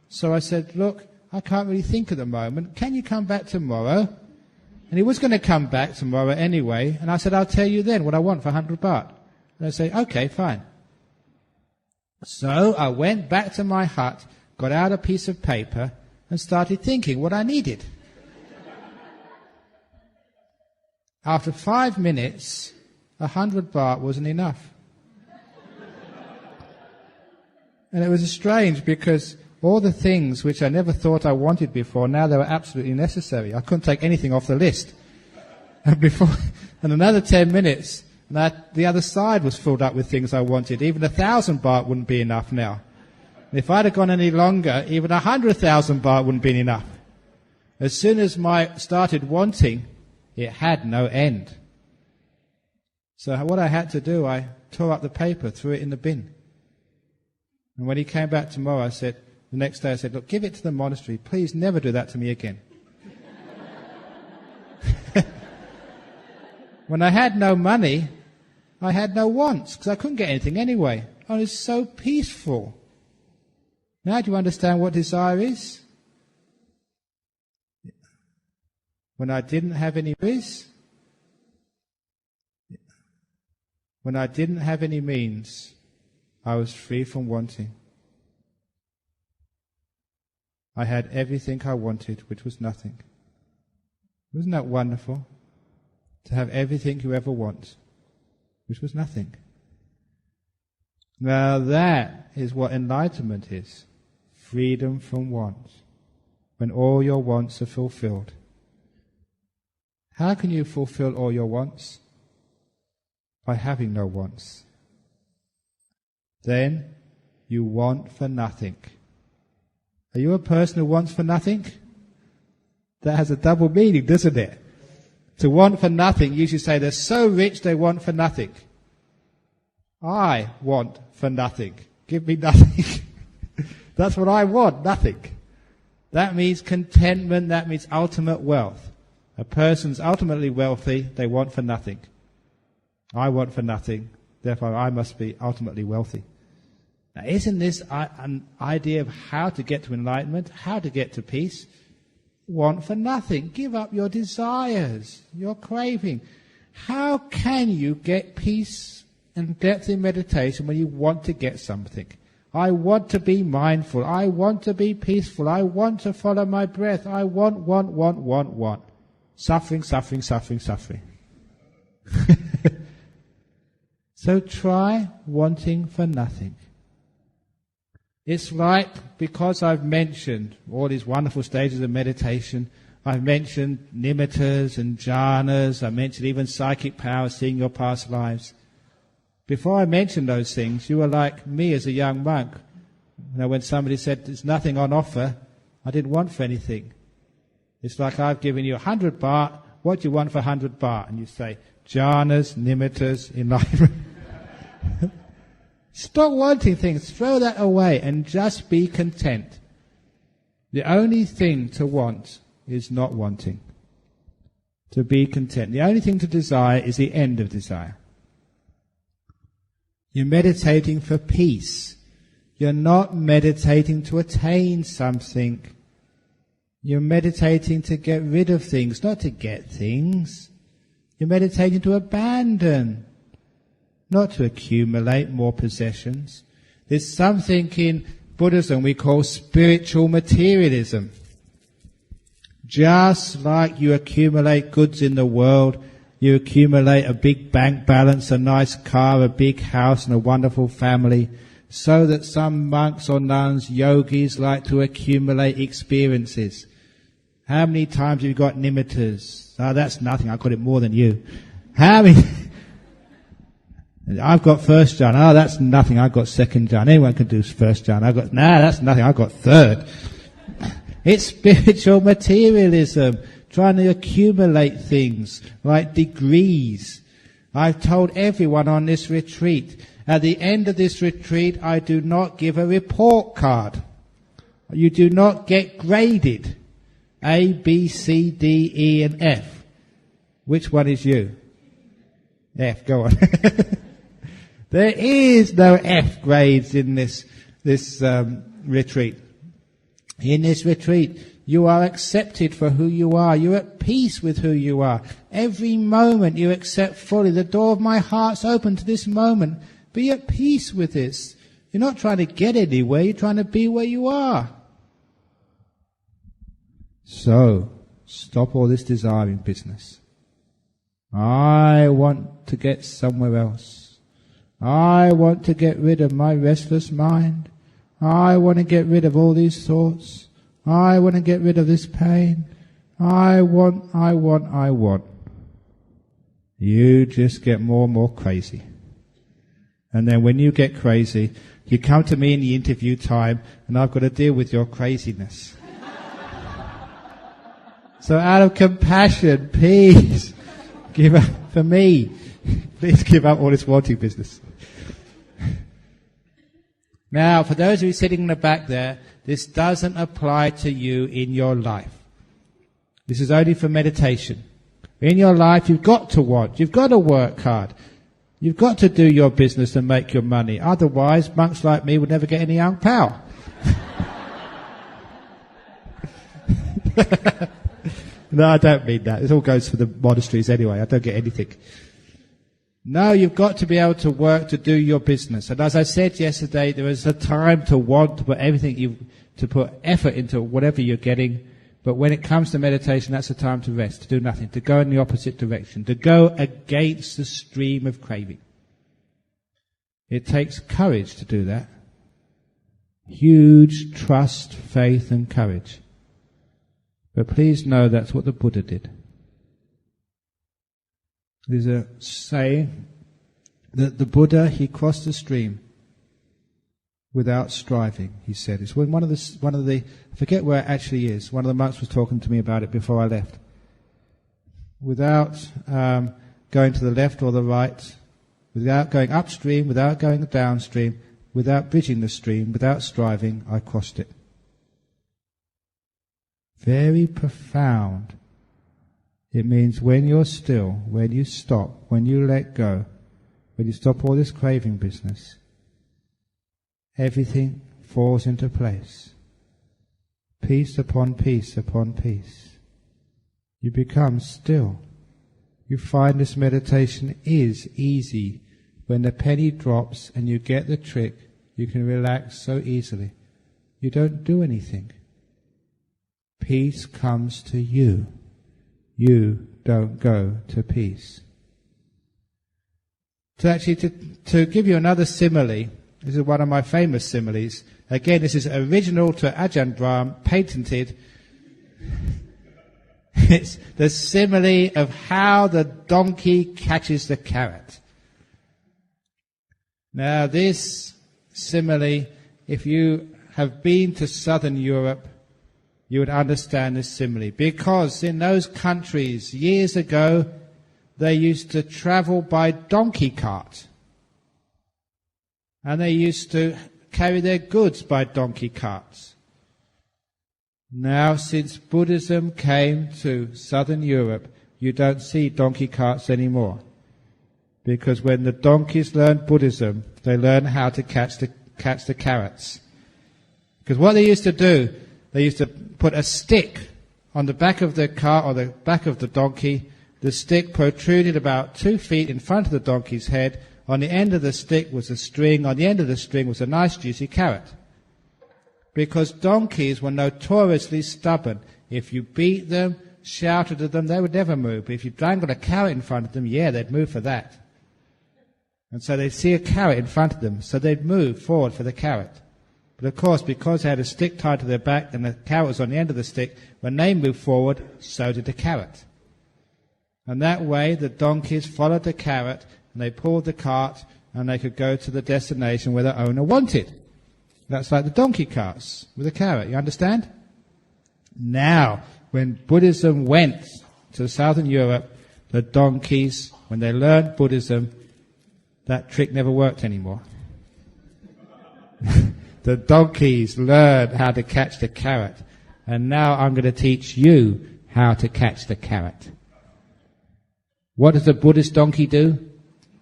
So I said, look, I can't really think at the moment. Can you come back tomorrow? And he was going to come back tomorrow anyway. And I said, I'll tell you then what I want for 100 baht. And I say, okay, fine. So I went back to my hut, got out a piece of paper, and started thinking what I needed. After 5 minutes, 100 baht wasn't enough. And it was strange because all the things which I never thought I wanted before, now they were absolutely necessary. I couldn't take anything off the list. And another 10 minutes, and the other side was filled up with things I wanted. Even 1,000 baht wouldn't be enough now. And if I'd have gone any longer, even 100,000 baht wouldn't be enough. As soon as I started wanting, it had no end. So what I had to do, I tore up the paper, threw it in the bin. And when he came back tomorrow, the next day I said, look, give it to the monastery. Please never do that to me again. When I had no money, I had no wants, because I couldn't get anything anyway. Oh, it's so peaceful. Now do you understand what desire is? When I didn't have any worries, when I didn't have any means, I was free from wanting. I had everything I wanted, which was nothing. Wasn't that wonderful? To have everything you ever want, which was nothing. Now that is what enlightenment is. Freedom from want. When all your wants are fulfilled. How can you fulfill all your wants? By having no wants. Then you want for nothing. Are you a person who wants for nothing? That has a double meaning, doesn't it? To want for nothing, you should say they're so rich they want for nothing. I want for nothing. Give me nothing. That's what I want, nothing. That means contentment, that means ultimate wealth. A person's ultimately wealthy, they want for nothing. I want for nothing, therefore I must be ultimately wealthy. Now, isn't this an idea of how to get to enlightenment, how to get to peace? Want for nothing. Give up your desires, your craving. How can you get peace and depth in meditation when you want to get something? I want to be mindful. I want to be peaceful. I want to follow my breath. I want. Suffering. So try wanting for nothing. It's like, because I've mentioned all these wonderful stages of meditation, I've mentioned nimittas and jhanas, I mentioned even psychic powers, seeing your past lives. Before I mentioned those things, you were like me as a young monk. You know, when somebody said there's nothing on offer, I didn't want for anything. It's like I've given you 100 baht, what do you want for 100 baht? And you say, jhanas, nimittas, enlightenment. Stop wanting things, throw that away and just be content. The only thing to want is not wanting. To be content. The only thing to desire is the end of desire. You're meditating for peace. You're not meditating to attain something. You're meditating to get rid of things, not to get things. You're meditating to abandon, not to accumulate more possessions. There's something in Buddhism we call spiritual materialism. Just like you accumulate goods in the world, you accumulate a big bank balance, a nice car, a big house and a wonderful family, so that some monks or nuns, yogis, like to accumulate experiences. How many times have you got nimittas? Oh, that's nothing, I've got it more than you. How many? I've got first jhana. Oh, that's nothing, I've got second jhana. Anyone can do first jhana. That's nothing, I've got third. It's spiritual materialism, trying to accumulate things like degrees. I've told everyone on this retreat, at the end of this retreat, I do not give a report card. You do not get graded. A, B, C, D, E, and F. Which one is you? F, go on. There is no F grades in this retreat. In this retreat, you are accepted for who you are. You're at peace with who you are. Every moment you accept fully. The door of my heart's open to this moment. Be at peace with this. You're not trying to get anywhere. You're trying to be where you are. So, stop all this desiring business. I want to get somewhere else. I want to get rid of my restless mind. I want to get rid of all these thoughts. I want to get rid of this pain. I want. You just get more and more crazy. And then when you get crazy, you come to me in the interview time and I've got to deal with your craziness. So out of compassion, please give up for me. Please give up all this wanting business. Now, for those of you sitting in the back there, this doesn't apply to you in your life. This is only for meditation. In your life, you've got to want. You've got to work hard. You've got to do your business and make your money. Otherwise, monks like me would never get any Ang Pao. No, I don't mean that. It all goes for the monasteries anyway. I don't get anything. No, you've got to be able to work to do your business. And as I said yesterday, there is a time to want to put to put effort into whatever you're getting. But when it comes to meditation, that's the time to rest, to do nothing, to go in the opposite direction, to go against the stream of craving. It takes courage to do that. Huge trust, faith and courage. But please know that's what the Buddha did. There's a saying that the Buddha, he crossed the stream without striving, he said. It's one of the, I forget where it actually is. One of the monks was talking to me about it before I left. Without going to the left or the right, without going upstream, without going downstream, without bridging the stream, without striving, I crossed it. Very profound. It means when you're still, when you stop, when you let go, when you stop all this craving business, everything falls into place. Peace upon peace upon peace. You become still. You find this meditation is easy. When the penny drops and you get the trick, you can relax so easily. You don't do anything. Peace comes to you. You don't go to peace. To give you another simile, this is one of my famous similes. Again, this is original to Ajahn Brahm, patented. It's the simile of how the donkey catches the carrot. Now this simile, if you have been to southern Europe, you would understand this simile. Because in those countries, years ago, they used to travel by donkey cart. And they used to carry their goods by donkey carts. Now, since Buddhism came to southern Europe, you don't see donkey carts anymore. Because when the donkeys learned Buddhism, they learned how to catch the carrots. Because what they used to do, they used to put a stick on the back of the cart or the back of the donkey. The stick protruded about 2 feet in front of the donkey's head. On the end of the stick was a string. On the end of the string was a nice juicy carrot. Because donkeys were notoriously stubborn. If you beat them, shouted at them, they would never move. But if you dangled a carrot in front of them, yeah, they'd move for that. And so they'd see a carrot in front of them, so they'd move forward for the carrot. But of course, because they had a stick tied to their back and the carrot was on the end of the stick, when they moved forward, so did the carrot. And that way, the donkeys followed the carrot, and they pulled the cart, and they could go to the destination where the owner wanted. That's like the donkey carts with a carrot, you understand? Now, when Buddhism went to southern Europe, the donkeys, when they learned Buddhism, that trick never worked anymore. The donkeys learned how to catch the carrot, and now I'm going to teach you how to catch the carrot. What does the Buddhist donkey do?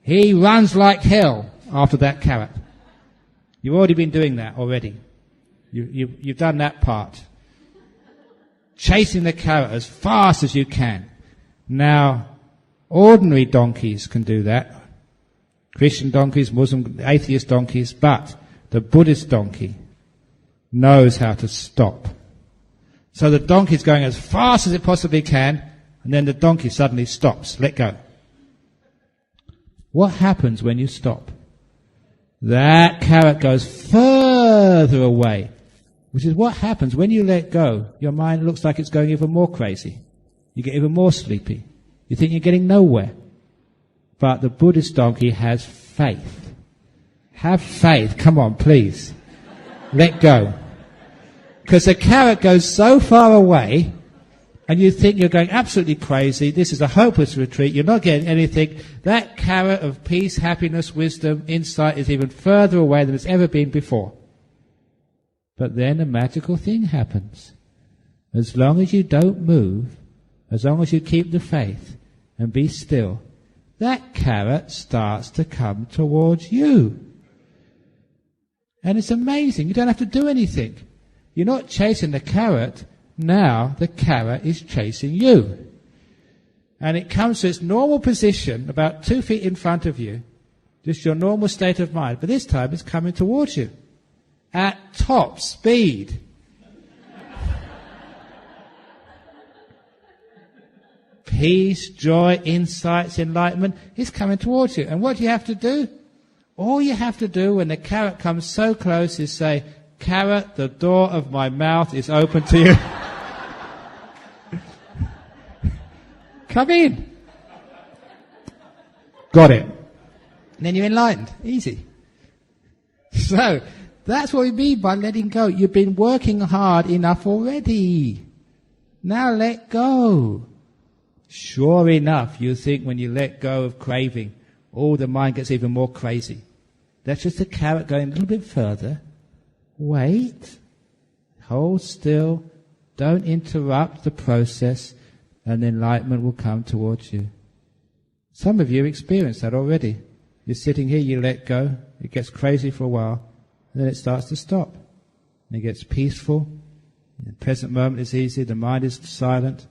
He runs like hell after that carrot. You've already been doing that already. You've done that part. Chasing the carrot as fast as you can. Now, ordinary donkeys can do that. Christian donkeys, Muslim, atheist donkeys, but the Buddhist donkey knows how to stop. So the donkey's going as fast as it possibly can, and then the donkey suddenly stops. Let go. What happens when you stop? That carrot goes further away, which is what happens when you let go. Your mind looks like it's going even more crazy. You get even more sleepy. You think you're getting nowhere. But the Buddhist donkey has faith. Have faith. Come on, please. Let go. Because the carrot goes so far away, and you think you're going absolutely crazy. This is a hopeless retreat. You're not getting anything. That carrot of peace, happiness, wisdom, insight is even further away than it's ever been before. But then a magical thing happens. As long as you don't move, as long as you keep the faith and be still, that carrot starts to come towards you. And it's amazing. You don't have to do anything. You're not chasing the carrot. Now the carrot is chasing you. And it comes to its normal position about 2 feet in front of you. Just your normal state of mind. But this time it's coming towards you. At top speed. Peace, joy, insights, enlightenment is coming towards you. And what do you have to do? All you have to do when the carrot comes so close is say, "Carrot, the door of my mouth is open to you." Come in. Got it. And then you're enlightened. Easy. So, that's what we mean by letting go. You've been working hard enough already. Now let go. Sure enough, you think when you let go of craving, the mind gets even more crazy. That's just the carrot going a little bit further. Wait. Hold still. Don't interrupt the process, and enlightenment will come towards you. Some of you experienced that already. You're sitting here, you let go, it gets crazy for a while, and then it starts to stop. And it gets peaceful. The present moment is easy, the mind is silent.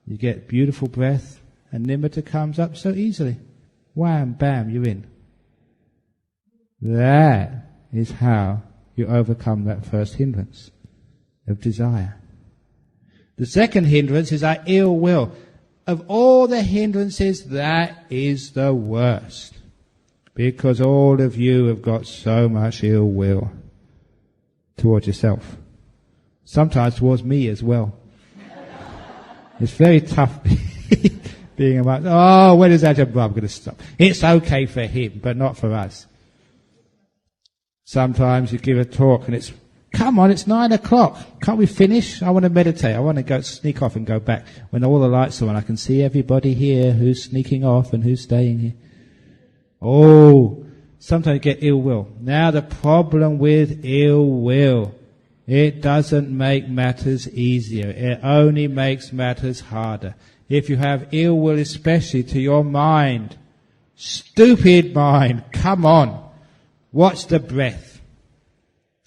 You get beautiful breath, and nimitta comes up so easily. Wham, bam, you're in. That is how you overcome that first hindrance of desire. The second hindrance is our ill will. Of all the hindrances, that is the worst. Because all of you have got so much ill will towards yourself. Sometimes towards me as well. It's very tough being about, when is Ajahn Brahm going to stop? It's okay for him, but not for us. Sometimes you give a talk and it's, come on, it's 9 o'clock. Can't we finish? I want to meditate. I want to go sneak off and go back. When all the lights are on, I can see everybody here who's sneaking off and who's staying here. Sometimes you get ill will. Now the problem with ill will, it doesn't make matters easier. It only makes matters harder. If you have ill will, especially to your mind, stupid mind, come on, watch the breath.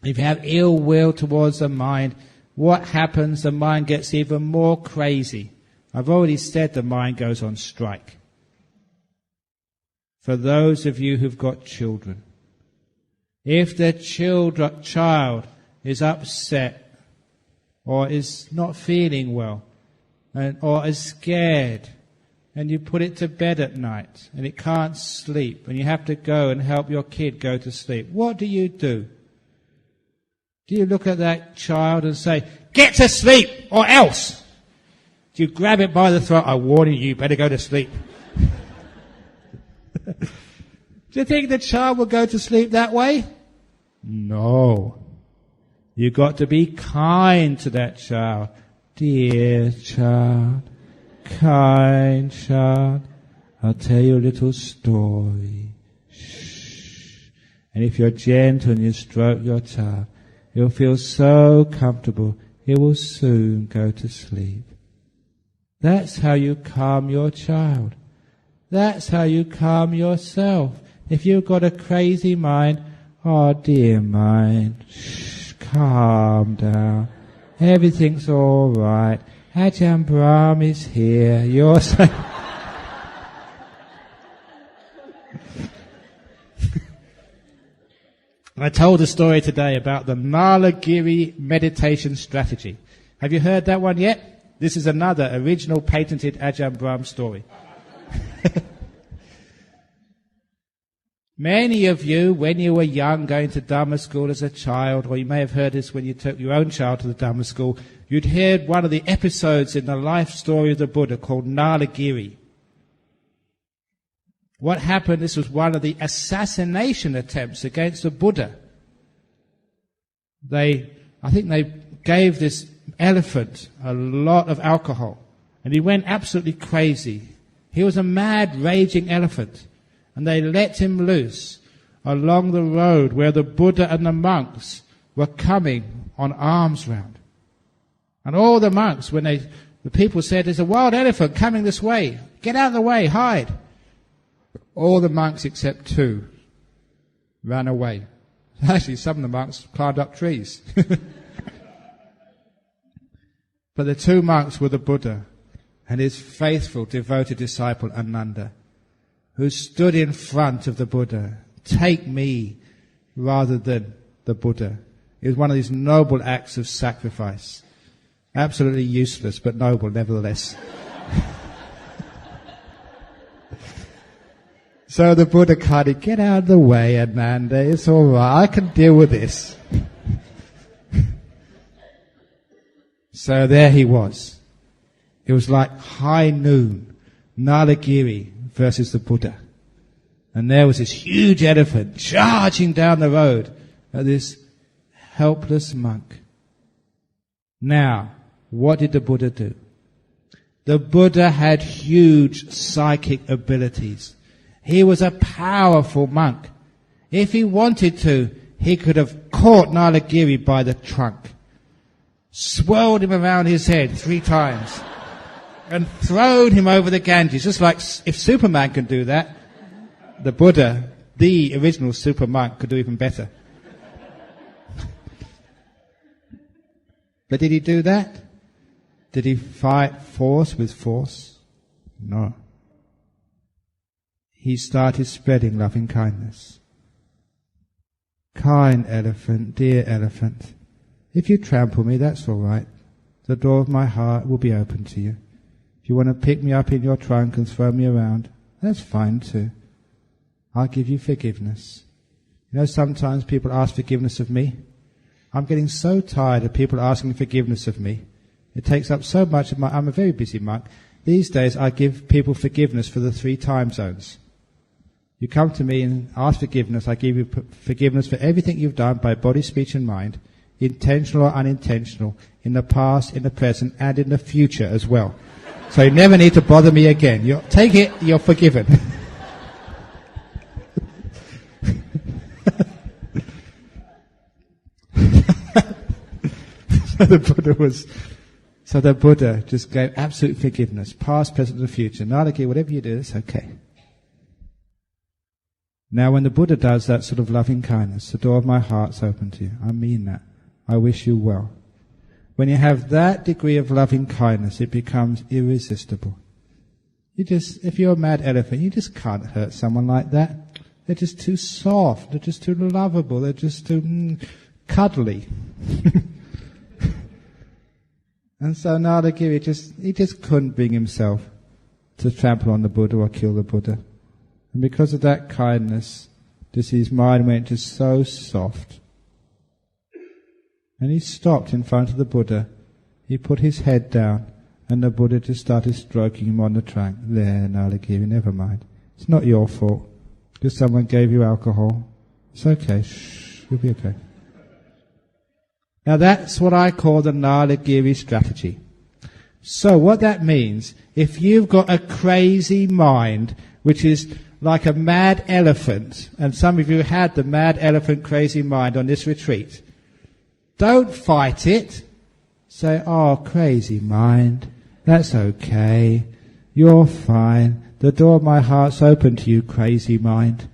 If you have ill will towards the mind, what happens? The mind gets even more crazy. I've already said the mind goes on strike. For those of you who've got children, if the child is upset or is not feeling well or is scared, and you put it to bed at night and it can't sleep and you have to go and help your kid go to sleep, what do? Do you look at that child and say, "Get to sleep or else"? Do you grab it by the throat? "I warn you, better go to sleep"? Do you think the child will go to sleep that way? No. You've got to be kind to that child. Dear child, kind child, I'll tell you a little story. Shh. And if you're gentle and you stroke your child, he'll feel so comfortable, he will soon go to sleep. That's how you calm your child. That's how you calm yourself. If you've got a crazy mind, dear mind, shh, calm down. Everything's all right. Ajahn Brahm is here. You're safe. I told a story today about the Nalagiri meditation strategy. Have you heard that one yet? This is another original patented Ajahn Brahm story. Many of you, when you were young, going to Dhamma school as a child, or you may have heard this when you took your own child to the Dhamma school, you'd heard one of the episodes in the life story of the Buddha called Nalagiri. What happened, this was one of the assassination attempts against the Buddha. I think they gave this elephant a lot of alcohol, and he went absolutely crazy. He was a mad, raging elephant. And they let him loose along the road where the Buddha and the monks were coming on alms round. And all the monks, when the people said, "There's a wild elephant coming this way. Get out of the way, hide." All the monks except 2 ran away. Actually, some of the monks climbed up trees. But the 2 monks were the Buddha and his faithful, devoted disciple Ananda, who stood in front of the Buddha. Take me rather than the Buddha. It was one of these noble acts of sacrifice. Absolutely useless, but noble nevertheless. So the Buddha kind of, get out of the way, Ananda, it's all right, I can deal with this. So there he was. It was like high noon, Nalagiri versus the Buddha. And there was this huge elephant charging down the road at this helpless monk. Now, what did the Buddha do? The Buddha had huge psychic abilities. He was a powerful monk. If he wanted to, he could have caught Nalagiri by the trunk, swirled him around his head 3 times, and thrown him over the Ganges. Just like if Superman can do that, the Buddha, the original super monk, could do even better. But did he do that? Did he fight force with force? No. He started spreading loving kindness. Kind elephant, dear elephant, if you trample me, that's all right. The door of my heart will be open to you. If you want to pick me up in your trunk and throw me around, that's fine too. I'll give you forgiveness. You know, sometimes people ask forgiveness of me. I'm getting so tired of people asking forgiveness of me. It takes up so much of I'm a very busy monk. These days I give people forgiveness for the 3 time zones. You come to me and ask forgiveness, I give you forgiveness for everything you've done by body, speech and mind, intentional or unintentional, in the past, in the present and in the future as well. So you never need to bother me again. You take it, you're forgiven. So the Buddha just gave absolute forgiveness, past, present and future. Nalagiri, whatever you do, it's okay. Now when the Buddha does that sort of loving kindness, the door of my heart's open to you. I mean that. I wish you well. When you have that degree of loving kindness, it becomes irresistible. If you're a mad elephant, you just can't hurt someone like that. They're just too soft. They're just too lovable. They're just too cuddly. And so Nalagiri he just couldn't bring himself to trample on the Buddha or kill the Buddha. And because of that kindness, just his mind went just so soft. And he stopped in front of the Buddha. He put his head down, and the Buddha just started stroking him on the trunk. There, Nalagiri, never mind. It's not your fault. Just someone gave you alcohol. It's okay. Shh, you'll be okay. Now that's what I call the Nalagiri strategy. So what that means, if you've got a crazy mind, which is like a mad elephant, and some of you had the mad elephant crazy mind on this retreat, don't fight it. Say, oh, crazy mind, that's okay. You're fine. The door of my heart's open to you, crazy mind.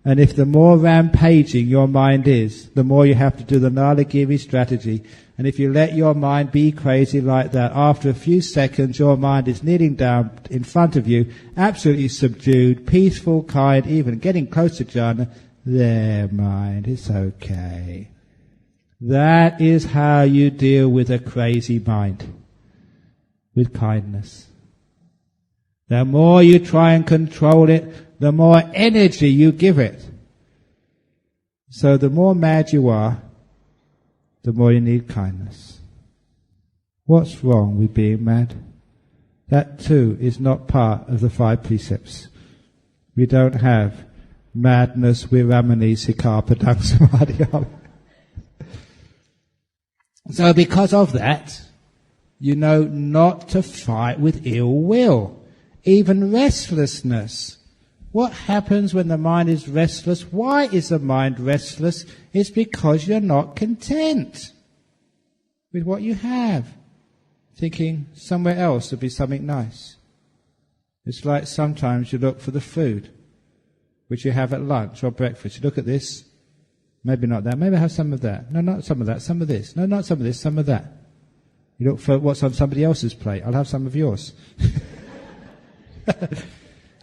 And if the more rampaging your mind is, the more you have to do the Nalagiri strategy. And if you let your mind be crazy like that, after a few seconds your mind is kneeling down in front of you, absolutely subdued, peaceful, kind, even getting close to jhana. There, mind, it's okay. That is how you deal with a crazy mind. With kindness. The more you try and control it, the more energy you give it. So the more mad you are, the more you need kindness. What's wrong with being mad? That too is not part of the 5 precepts. We don't have madness, viramani, sikkhapadang, samadhi. So because of that, you know not to fight with ill will, even restlessness. What happens when the mind is restless? Why is the mind restless? It's because you're not content with what you have, thinking somewhere else would be something nice. It's like sometimes you look for the food which you have at lunch or breakfast. You look at this, maybe not that, maybe have some of that. No, not some of that, some of this. No, not some of this, some of that. You look for what's on somebody else's plate. I'll have some of yours.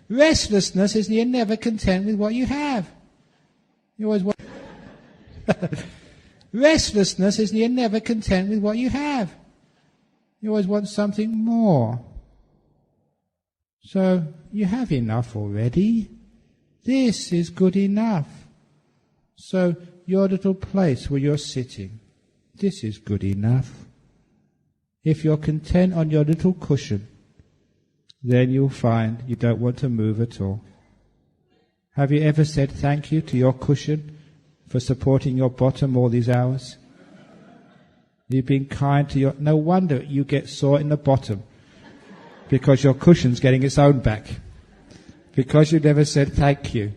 Restlessness is you're never content with what you have. You always want. Restlessness is you're never content with what you have. You always want something more. So you have enough already. This is good enough. So your little place where you're sitting, this is good enough. If you're content on your little cushion, then you'll find you don't want to move at all. Have you ever said thank you to your cushion for supporting your bottom all these hours? You've been kind to your... No wonder you get sore in the bottom, because your cushion's getting its own back. Because you never said thank you.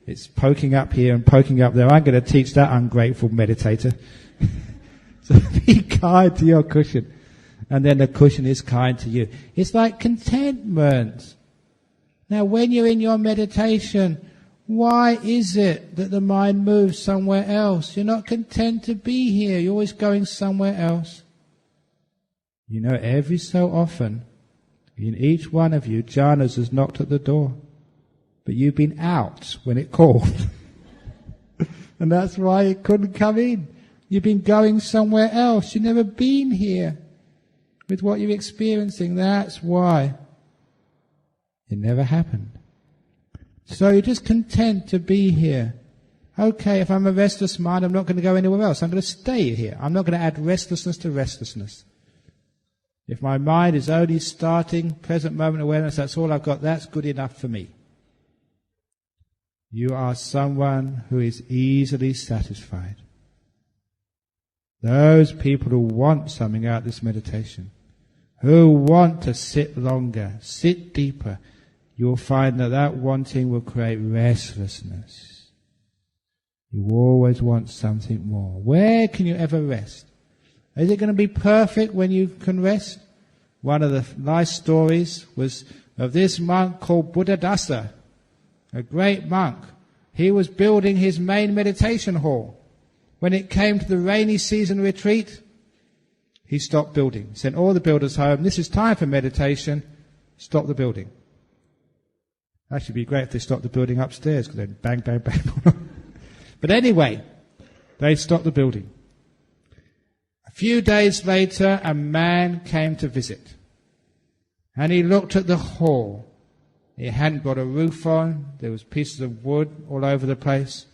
It's poking up here and poking up there. I'm going to teach that ungrateful meditator. So be kind to your cushion. And then the cushion is kind to you. It's like contentment. Now when you're in your meditation, why is it that the mind moves somewhere else? You're not content to be here. You're always going somewhere else. You know, every so often, in each one of you, jhanas has knocked at the door. But you've been out when it called. And that's why it couldn't come in. You've been going somewhere else. You've never been here with what you're experiencing. That's why it never happened. So you're just content to be here. Okay, if I'm a restless mind, I'm not going to go anywhere else. I'm going to stay here. I'm not going to add restlessness to restlessness. If my mind is only starting present moment awareness, that's all I've got, that's good enough for me. You are someone who is easily satisfied. Those people who want something out of this meditation, who want to sit longer, sit deeper, you will find that that wanting will create restlessness. You always want something more. Where can you ever rest? Is it going to be perfect when you can rest? One of the nice stories was of this monk called Bodhisattva, a great monk. He was building his main meditation hall. When it came to the rainy season retreat, he stopped building. Sent all the builders home. This is time for meditation. Stop the building. Actually, it'd be great if they stopped the building upstairs, because then bang, bang, bang. But anyway, they stopped the building. A few days later, a man came to visit. And he looked at the hall. It hadn't got a roof on. There was pieces of wood all over the place.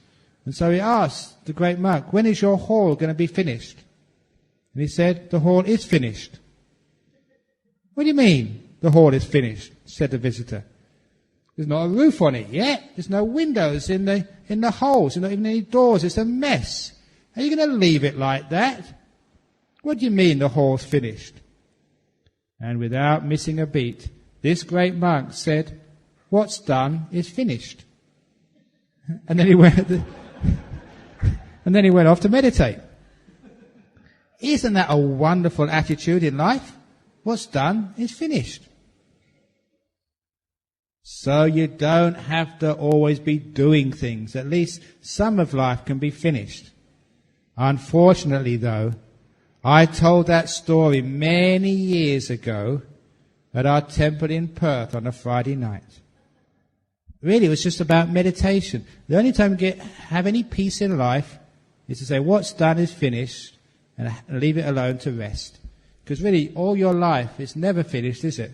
And so he asked the great monk, when is your hall going to be finished? And he said, the hall is finished. What do you mean, the hall is finished? Said the visitor. There's not a roof on it yet. There's no windows in the holes. There's not even any doors. It's a mess. Are you going to leave it like that? What do you mean the hall's finished? And without missing a beat, this great monk said, what's done is finished. And then he went off to meditate. Isn't that a wonderful attitude in life? What's done is finished. So you don't have to always be doing things. At least some of life can be finished. Unfortunately, though, I told that story many years ago at our temple in Perth on a Friday night. Really, it was just about meditation. The only time you have any peace in life is to say, what's done is finished, and leave it alone to rest. Because really, all your life is never finished, is it?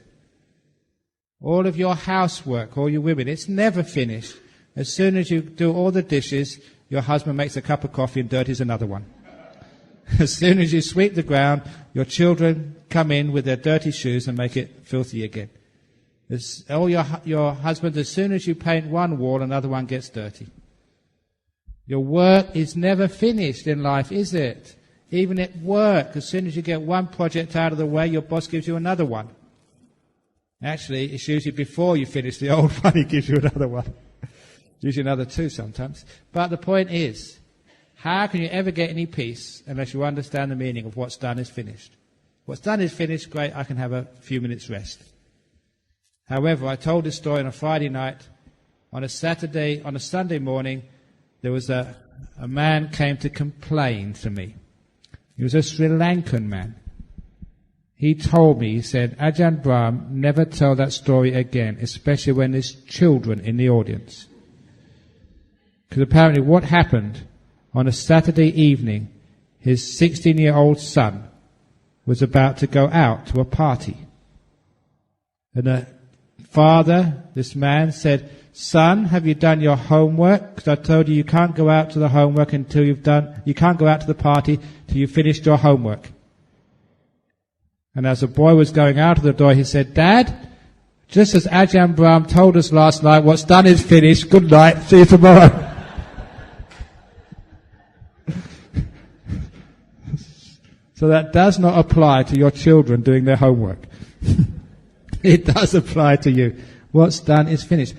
All of your housework, all your women, it's never finished. As soon as you do all the dishes, your husband makes a cup of coffee and dirties another one. As soon as you sweep the ground, your children come in with their dirty shoes and make it filthy again. Your husband, as soon as you paint one wall, another one gets dirty. Your work is never finished in life, is it? Even at work, as soon as you get one project out of the way, your boss gives you another one. Actually, it's usually before you finish the old one, he gives you another one. Usually another two sometimes. But the point is, how can you ever get any peace unless you understand the meaning of what's done is finished? What's done is finished, great, I can have a few minutes rest. However, I told this story on a Friday night, on a Sunday morning, there was a man came to complain to me. He was a Sri Lankan man. He told me, he said, Ajahn Brahm, never tell that story again, especially when there's children in the audience. Because apparently what happened on a Saturday evening, his 16-year-old son was about to go out to a party. And the father, this man, said, son, have you done your homework? Because I told you can't go out to the homework until you can't go out to the party till you've finished your homework. And as the boy was going out of the door, he said, Dad, just as Ajahn Brahm told us last night, what's done is finished. Good night. See you tomorrow. So that does not apply to your children doing their homework. It does apply to you. What's done is finished.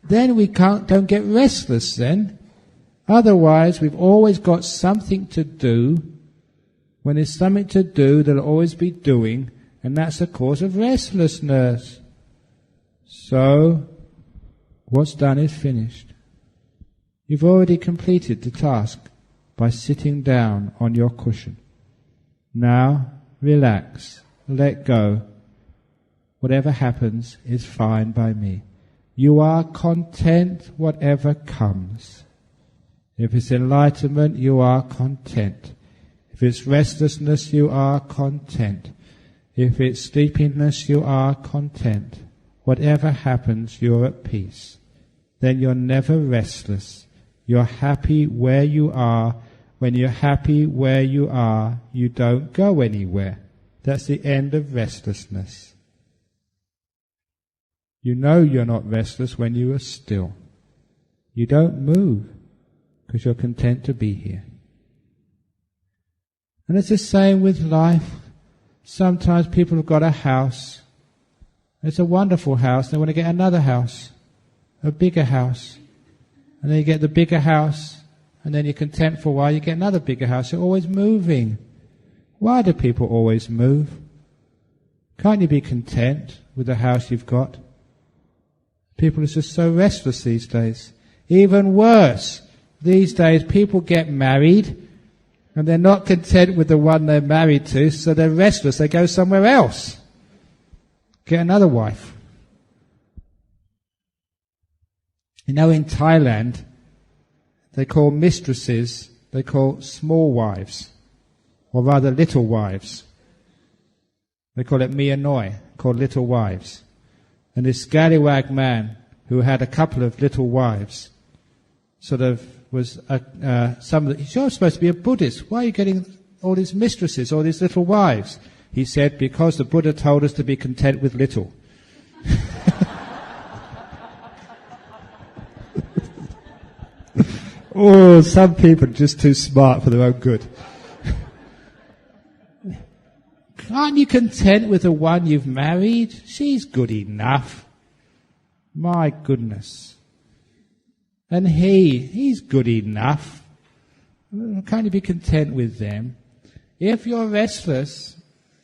Then we don't get restless then. Otherwise, we've always got something to do. When there's something to do, there'll always be doing, and that's the cause of restlessness. So, what's done is finished. You've already completed the task by sitting down on your cushion. Now, relax, let go. Whatever happens is fine by me. You are content whatever comes. If it's enlightenment, you are content. If it's restlessness, you are content. If it's sleepiness, you are content. Whatever happens, you're at peace. Then you're never restless. You're happy where you are. When you're happy where you are, you don't go anywhere. That's the end of restlessness. You know you're not restless when you are still. You don't move because you're content to be here. And it's the same with life. Sometimes people have got a house. It's a wonderful house. They want to get another house, a bigger house. And then you get the bigger house, and then you're content for a while, you get another bigger house. You're always moving. Why do people always move? Can't you be content with the house you've got? People are just so restless these days. Even worse, these days people get married, and they're not content with the one they're married to, so they're restless. They go somewhere else. Get another wife. You know, in Thailand, they call mistresses, they call small wives, or rather little wives. They call it Mia Noi, called little wives. And this scallywag man who had a couple of little wives sort of was you're supposed to be a Buddhist. Why are you getting all these mistresses, all these little wives? He said, because the Buddha told us to be content with little. Oh, some people are just too smart for their own good. Aren't you content with the one you've married? She's good enough. My goodness. And he's good enough. Can't you be content with them? If you're restless,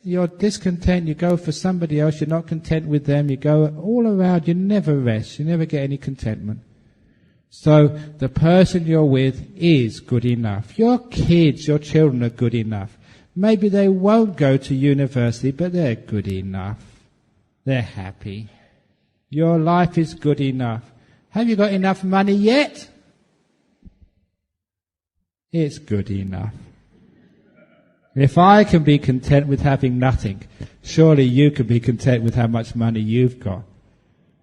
you're discontent, you go for somebody else, you're not content with them, you go all around, you never rest, you never get any contentment. So the person you're with is good enough. Your kids, your children are good enough. Maybe they won't go to university, but they're good enough. They're happy. Your life is good enough. Have you got enough money yet? It's good enough. If I can be content with having nothing, surely you can be content with how much money you've got.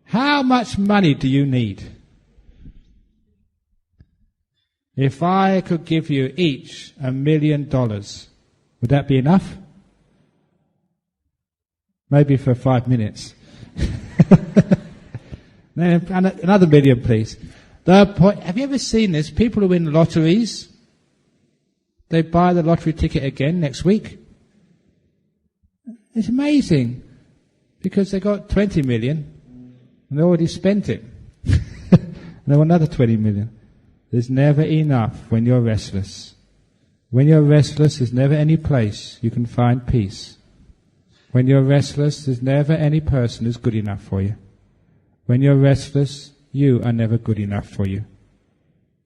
How much money do you need? If I could give you each $1 million, would that be enough? Maybe for 5 minutes. Another $1 million, please. Have you ever seen this? People who win lotteries, they buy the lottery ticket again next week. It's amazing. Because they got 20 million and they already spent it. And they want another 20 million. There's never enough when you're restless. When you're restless, there's never any place you can find peace. When you're restless, there's never any person who's good enough for you. When you're restless, you are never good enough for you.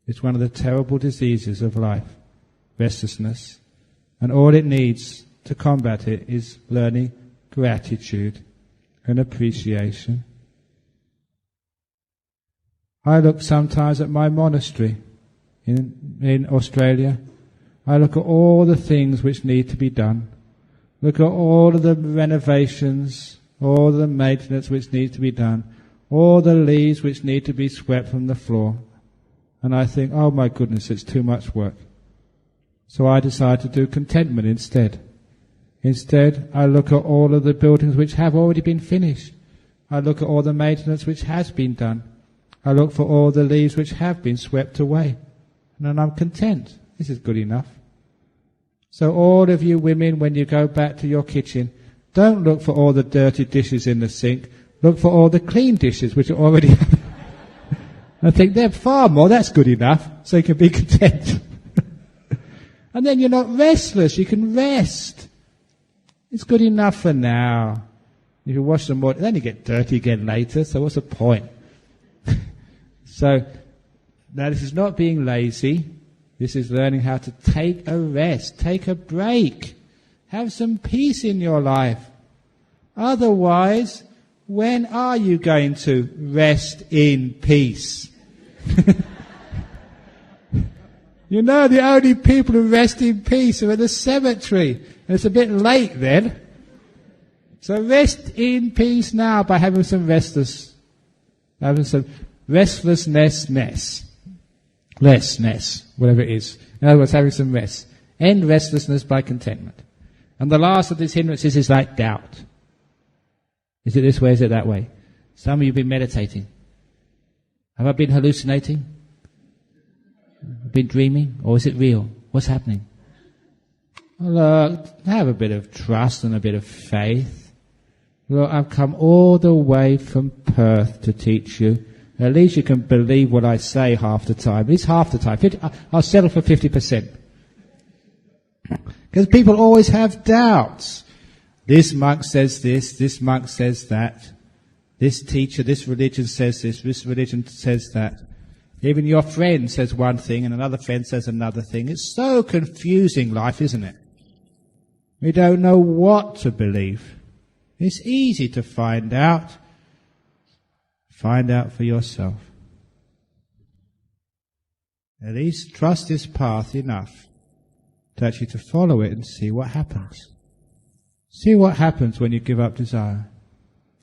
It's one of the terrible diseases of life, restlessness. And all it needs to combat it is learning gratitude and appreciation. I look sometimes at my monastery in Australia. I look at all the things which need to be done. Look at all of the renovations, all the maintenance which needs to be done, all the leaves which need to be swept from the floor. And I think, oh my goodness, it's too much work. So I decide to do contentment instead. Instead, I look at all of the buildings which have already been finished. I look at all the maintenance which has been done. I look for all the leaves which have been swept away. And then I'm content. This is good enough. So all of you women, when you go back to your kitchen, don't look for all the dirty dishes in the sink. Look for all the clean dishes which are already... I think they're far more, that's good enough, so you can be content. And then you're not restless, you can rest. It's good enough for now. If you wash them more, then you get dirty again later, so what's the point? So, now this is not being lazy. This is learning how to take a rest, take a break. Have some peace in your life. Otherwise, when are you going to rest in peace? You know, the only people who rest in peace are in the cemetery. And it's a bit late then. So rest in peace now by having some restlessness, whatever it is. In other words, having some rest. End restlessness by contentment. And the last of these hindrances is like doubt. Is it this way, is it that way? Some of you have been meditating. Have I been hallucinating? Been dreaming? Or is it real? What's happening? Look, have a bit of trust and a bit of faith. Look, I've come all the way from Perth to teach you. At least you can believe what I say half the time. At least half the time. I'll settle for 50%. Because people always have doubts. This monk says this monk says that. This teacher, this religion says this religion says that. Even your friend says one thing and another friend says another thing. It's so confusing, life, isn't it? We don't know what to believe. It's easy to find out. Find out for yourself. At least trust this path enough to actually to follow it and see what happens. See what happens when you give up desire.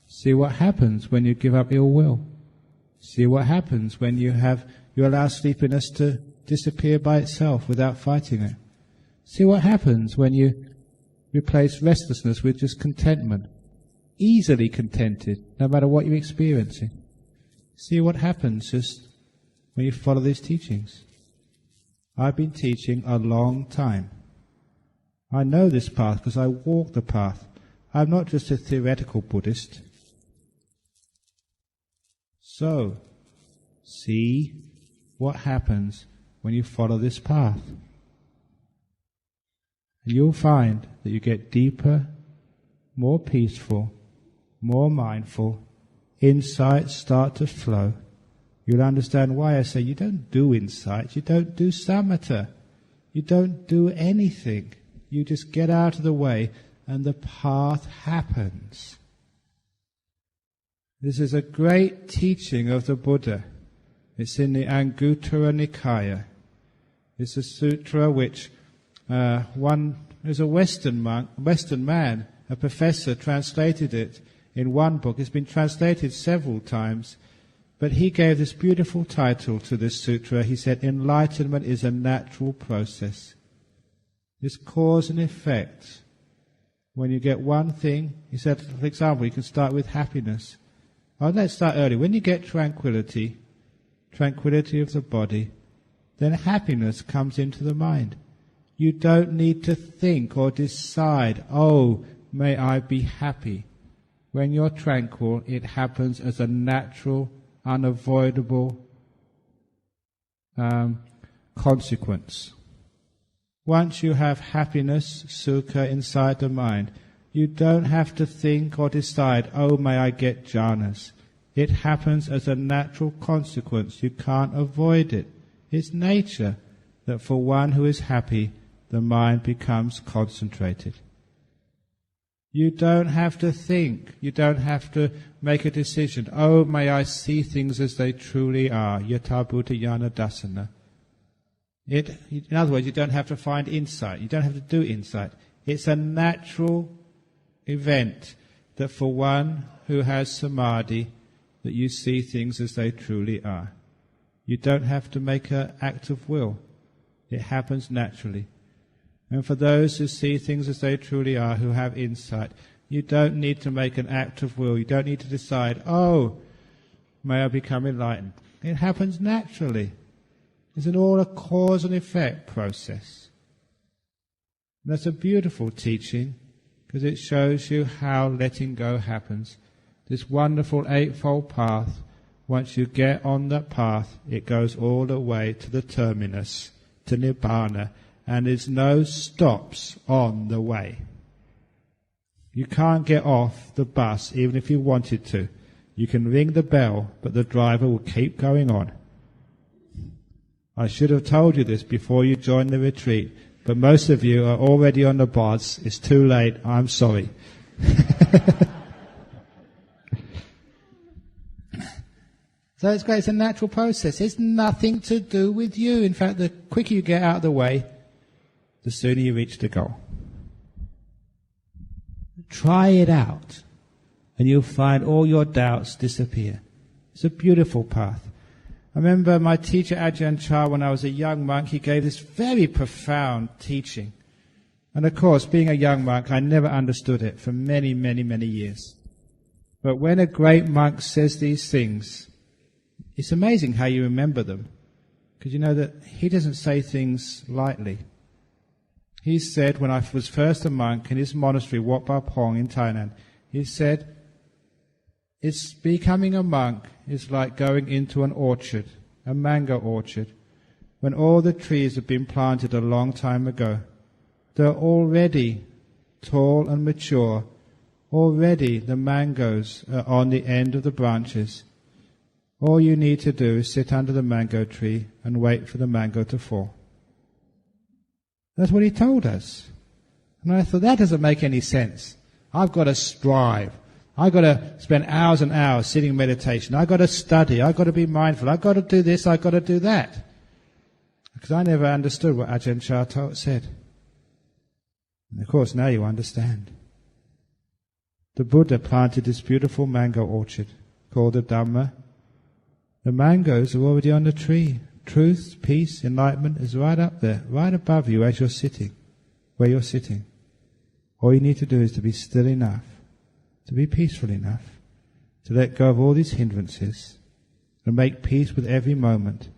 See what happens when you give up ill will. See what happens when you allow sleepiness to disappear by itself without fighting it. See what happens when you replace restlessness with just contentment. Easily contented, no matter what you're experiencing. See what happens just when you follow these teachings. I've been teaching a long time. I know this path because I walk the path. I'm not just a theoretical Buddhist. So, see what happens when you follow this path. And you'll find that you get deeper, more peaceful, more mindful. Insights start to flow. You'll understand why I say you don't do insights, you don't do samatha, you don't do anything. You just get out of the way and the path happens. This is a great teaching of the Buddha. It's in the Anguttara Nikaya. It's a sutra which there's a Western man, a professor, translated it in one book. It's been translated several times, but he gave this beautiful title to this sutra. He said, enlightenment is a natural process. It's cause and effect. When you get one thing, he said, for example, you can start with happiness. Oh, let's start early. When you get tranquility of the body, then happiness comes into the mind. You don't need to think or decide, oh, may I be happy. When you're tranquil, it happens as a natural, unavoidable consequence. Once you have happiness, sukha, inside the mind, you don't have to think or decide, oh, may I get jhanas. It happens as a natural consequence. You can't avoid it. It's nature that for one who is happy, the mind becomes concentrated. You don't have to think. You don't have to make a decision. Oh, may I see things as they truly are. Yatha bhuta yana dasana. In other words, you don't have to find insight. You don't have to do insight. It's a natural event that for one who has samadhi, that you see things as they truly are. You don't have to make an act of will. It happens naturally. And for those who see things as they truly are, who have insight, you don't need to make an act of will. You don't need to decide, oh, may I become enlightened. It happens naturally. It's all a cause and effect process. And that's a beautiful teaching, because it shows you how letting go happens. This wonderful eightfold path, once you get on that path, it goes all the way to the terminus, to Nibbana, and there's no stops on the way. You can't get off the bus even if you wanted to. You can ring the bell, but the driver will keep going on. I should have told you this before you joined the retreat, but most of you are already on the bus. It's too late. I'm sorry. So it's great. It's a natural process. It's nothing to do with you. In fact, the quicker you get out of the way, the sooner you reach the goal. Try it out, and you'll find all your doubts disappear. It's a beautiful path. I remember my teacher Ajahn Brahm, when I was a young monk, he gave this very profound teaching. And of course, being a young monk, I never understood it for many, many, many years. But when a great monk says these things, it's amazing how you remember them. Because you know that he doesn't say things lightly. He said, when I was first a monk in his monastery, Wat Ba Pong in Thailand, he said, it's becoming a monk is like going into an orchard, a mango orchard, when all the trees have been planted a long time ago. They're already tall and mature. Already the mangoes are on the end of the branches. All you need to do is sit under the mango tree and wait for the mango to fall. That's what he told us. And I thought, that doesn't make any sense. I've got to strive. I've got to spend hours and hours sitting in meditation. I've got to study. I've got to be mindful. I've got to do this. I've got to do that. Because I never understood what Ajahn Brahm said. And of course, now you understand. The Buddha planted this beautiful mango orchard called the Dhamma. The mangoes are already on the tree. Truth, peace, enlightenment is right up there, right above you as you're sitting, where you're sitting. All you need to do is to be still enough, to be peaceful enough, to let go of all these hindrances, and make peace with every moment,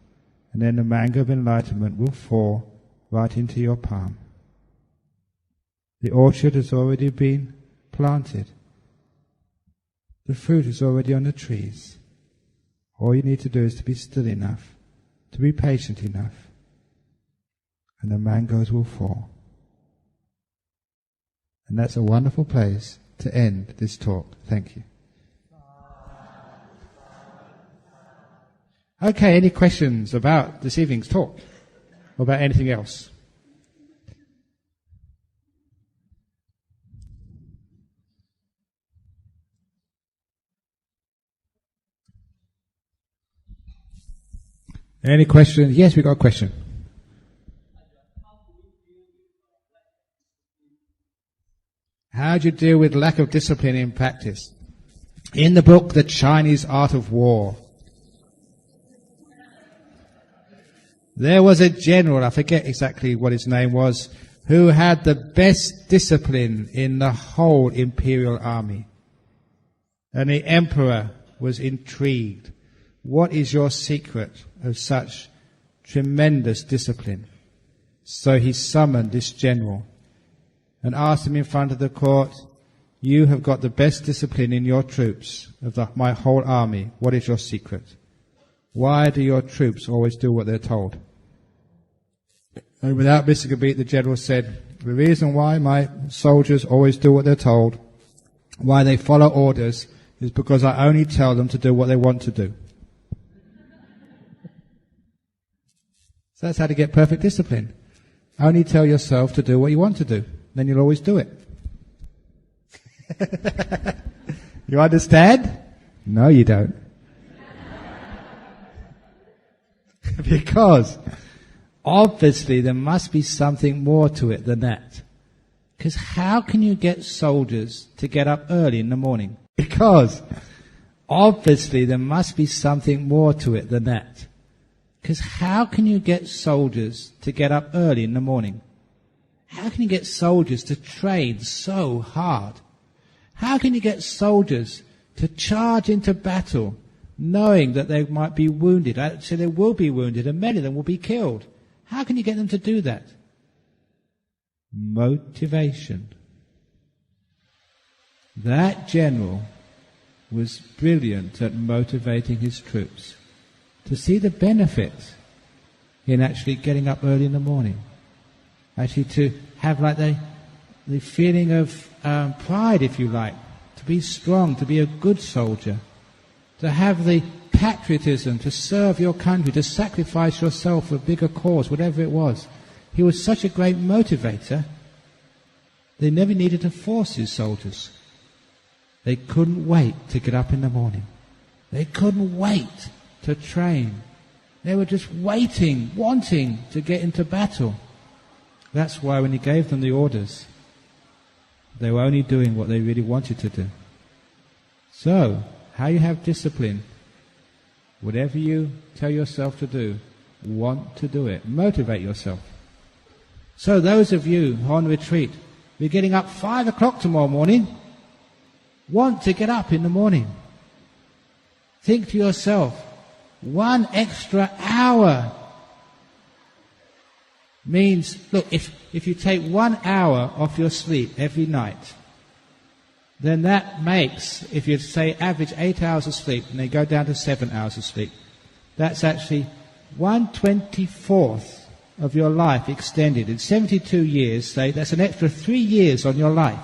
and then the mango of enlightenment will fall right into your palm. The orchard has already been planted. The fruit is already on the trees. All you need to do is to be still enough, to be patient enough, and the mangoes will fall. And that's a wonderful place to end this talk. Thank you. Okay, any questions about this evening's talk? Or about anything else? Any questions? Yes, we got a question. How do you deal with lack of discipline in practice? In the book, The Chinese Art of War, there was a general, I forget exactly what his name was, who had the best discipline in the whole imperial army. And the emperor was intrigued. What is your secret of such tremendous discipline? So he summoned this general and asked him in front of the court, you have got the best discipline in your troops of my whole army. What is your secret? Why do your troops always do what they're told? And without missing a beat, the general said, the reason why my soldiers always do what they're told, why they follow orders, is because I only tell them to do what they want to do. So that's how to get perfect discipline. Only tell yourself to do what you want to do. Then you'll always do it. You understand? No, you don't. Because obviously there must be something more to it than that. Because how can you get soldiers to get up early in the morning? Because obviously there must be something more to it than that. Because how can you get soldiers to get up early in the morning? How can you get soldiers to train so hard? How can you get soldiers to charge into battle knowing that they might be wounded? Actually, they will be wounded and many of them will be killed. How can you get them to do that? Motivation. That general was brilliant at motivating his troops to see the benefits in actually getting up early in the morning. Actually to have like the feeling of pride, if you like, to be strong, to be a good soldier, to have the patriotism, to serve your country, to sacrifice yourself for a bigger cause, whatever it was. He was such a great motivator, they never needed to force his soldiers. They couldn't wait to get up in the morning. They couldn't wait to train. They were just waiting, wanting to get into battle. That's why when he gave them the orders, they were only doing what they really wanted to do. So, how you have discipline, whatever you tell yourself to do, want to do it. Motivate yourself. So those of you who are on retreat, we're getting up 5 o'clock tomorrow morning, want to get up in the morning. Think to yourself, 1 extra hour means, look, if you take 1 hour off your sleep every night, then that makes, if you say average 8 hours of sleep and they go down to 7 hours of sleep, that's actually 1/24th of your life extended. In 72 years, say, that's an extra 3 years on your life.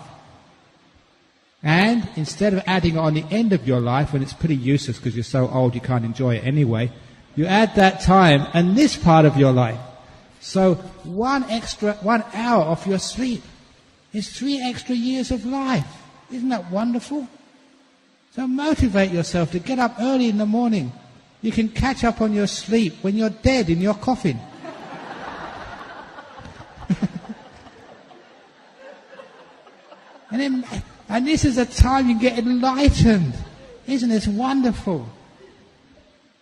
And instead of adding it on the end of your life, when it's pretty useless because you're so old you can't enjoy it anyway, you add that time and this part of your life. So 1 hour off your sleep is 3 extra years of life. Isn't that wonderful? So motivate yourself to get up early in the morning. You can catch up on your sleep when you're dead in your coffin. And this is a time you get enlightened. Isn't this wonderful?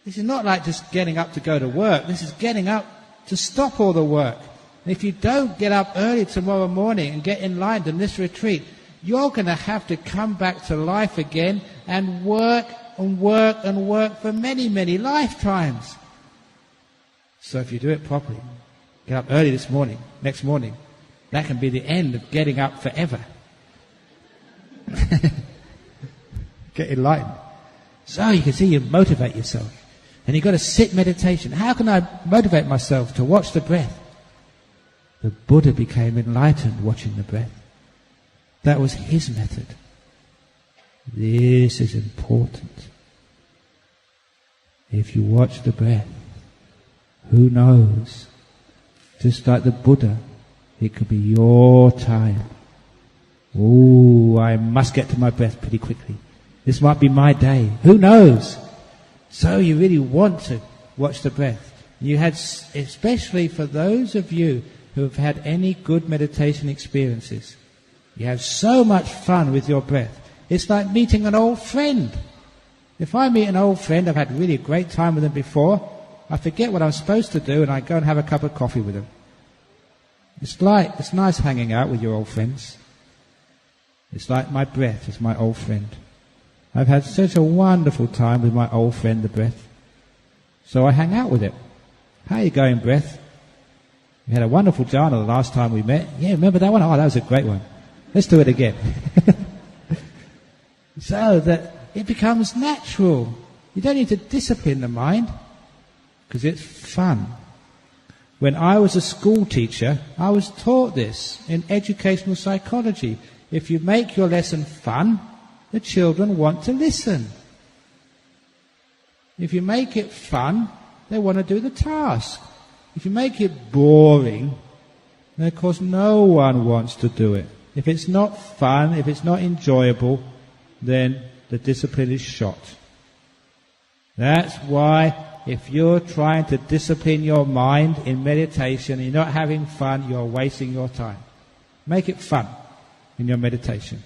This is not like just getting up to go to work. This is getting up to stop all the work. And if you don't get up early tomorrow morning and get enlightened in this retreat, you're going to have to come back to life again and work and work and work for many, many lifetimes. So if you do it properly, get up early next morning, that can be the end of getting up forever. Get enlightened. So you can see you motivate yourself. And you've got to sit meditation. How can I motivate myself to watch the breath? The Buddha became enlightened watching the breath. That was his method. This is important. If you watch the breath, who knows? Just like the Buddha, it could be your time. Oh, I must get to my breath pretty quickly. This might be my day. Who knows? So you really want to watch the breath. You had, especially for those of you who have had any good meditation experiences, you have so much fun with your breath. It's like meeting an old friend. If I meet an old friend, I've had really a great time with them before, I forget what I'm supposed to do and I go and have a cup of coffee with them. It's nice hanging out with your old friends. It's like my breath is my old friend. I've had such a wonderful time with my old friend, the breath. So I hang out with it. How are you going, breath? We had a wonderful jhana the last time we met. Yeah, remember that one? Oh, that was a great one. Let's do it again. So that it becomes natural. You don't need to discipline the mind because it's fun. When I was a school teacher, I was taught this in educational psychology. If you make your lesson fun, the children want to listen. If you make it fun, they want to do the task. If you make it boring, then of course no one wants to do it. If it's not fun, if it's not enjoyable, then the discipline is shot. That's why if you're trying to discipline your mind in meditation and you're not having fun, you're wasting your time. Make it fun in your meditation.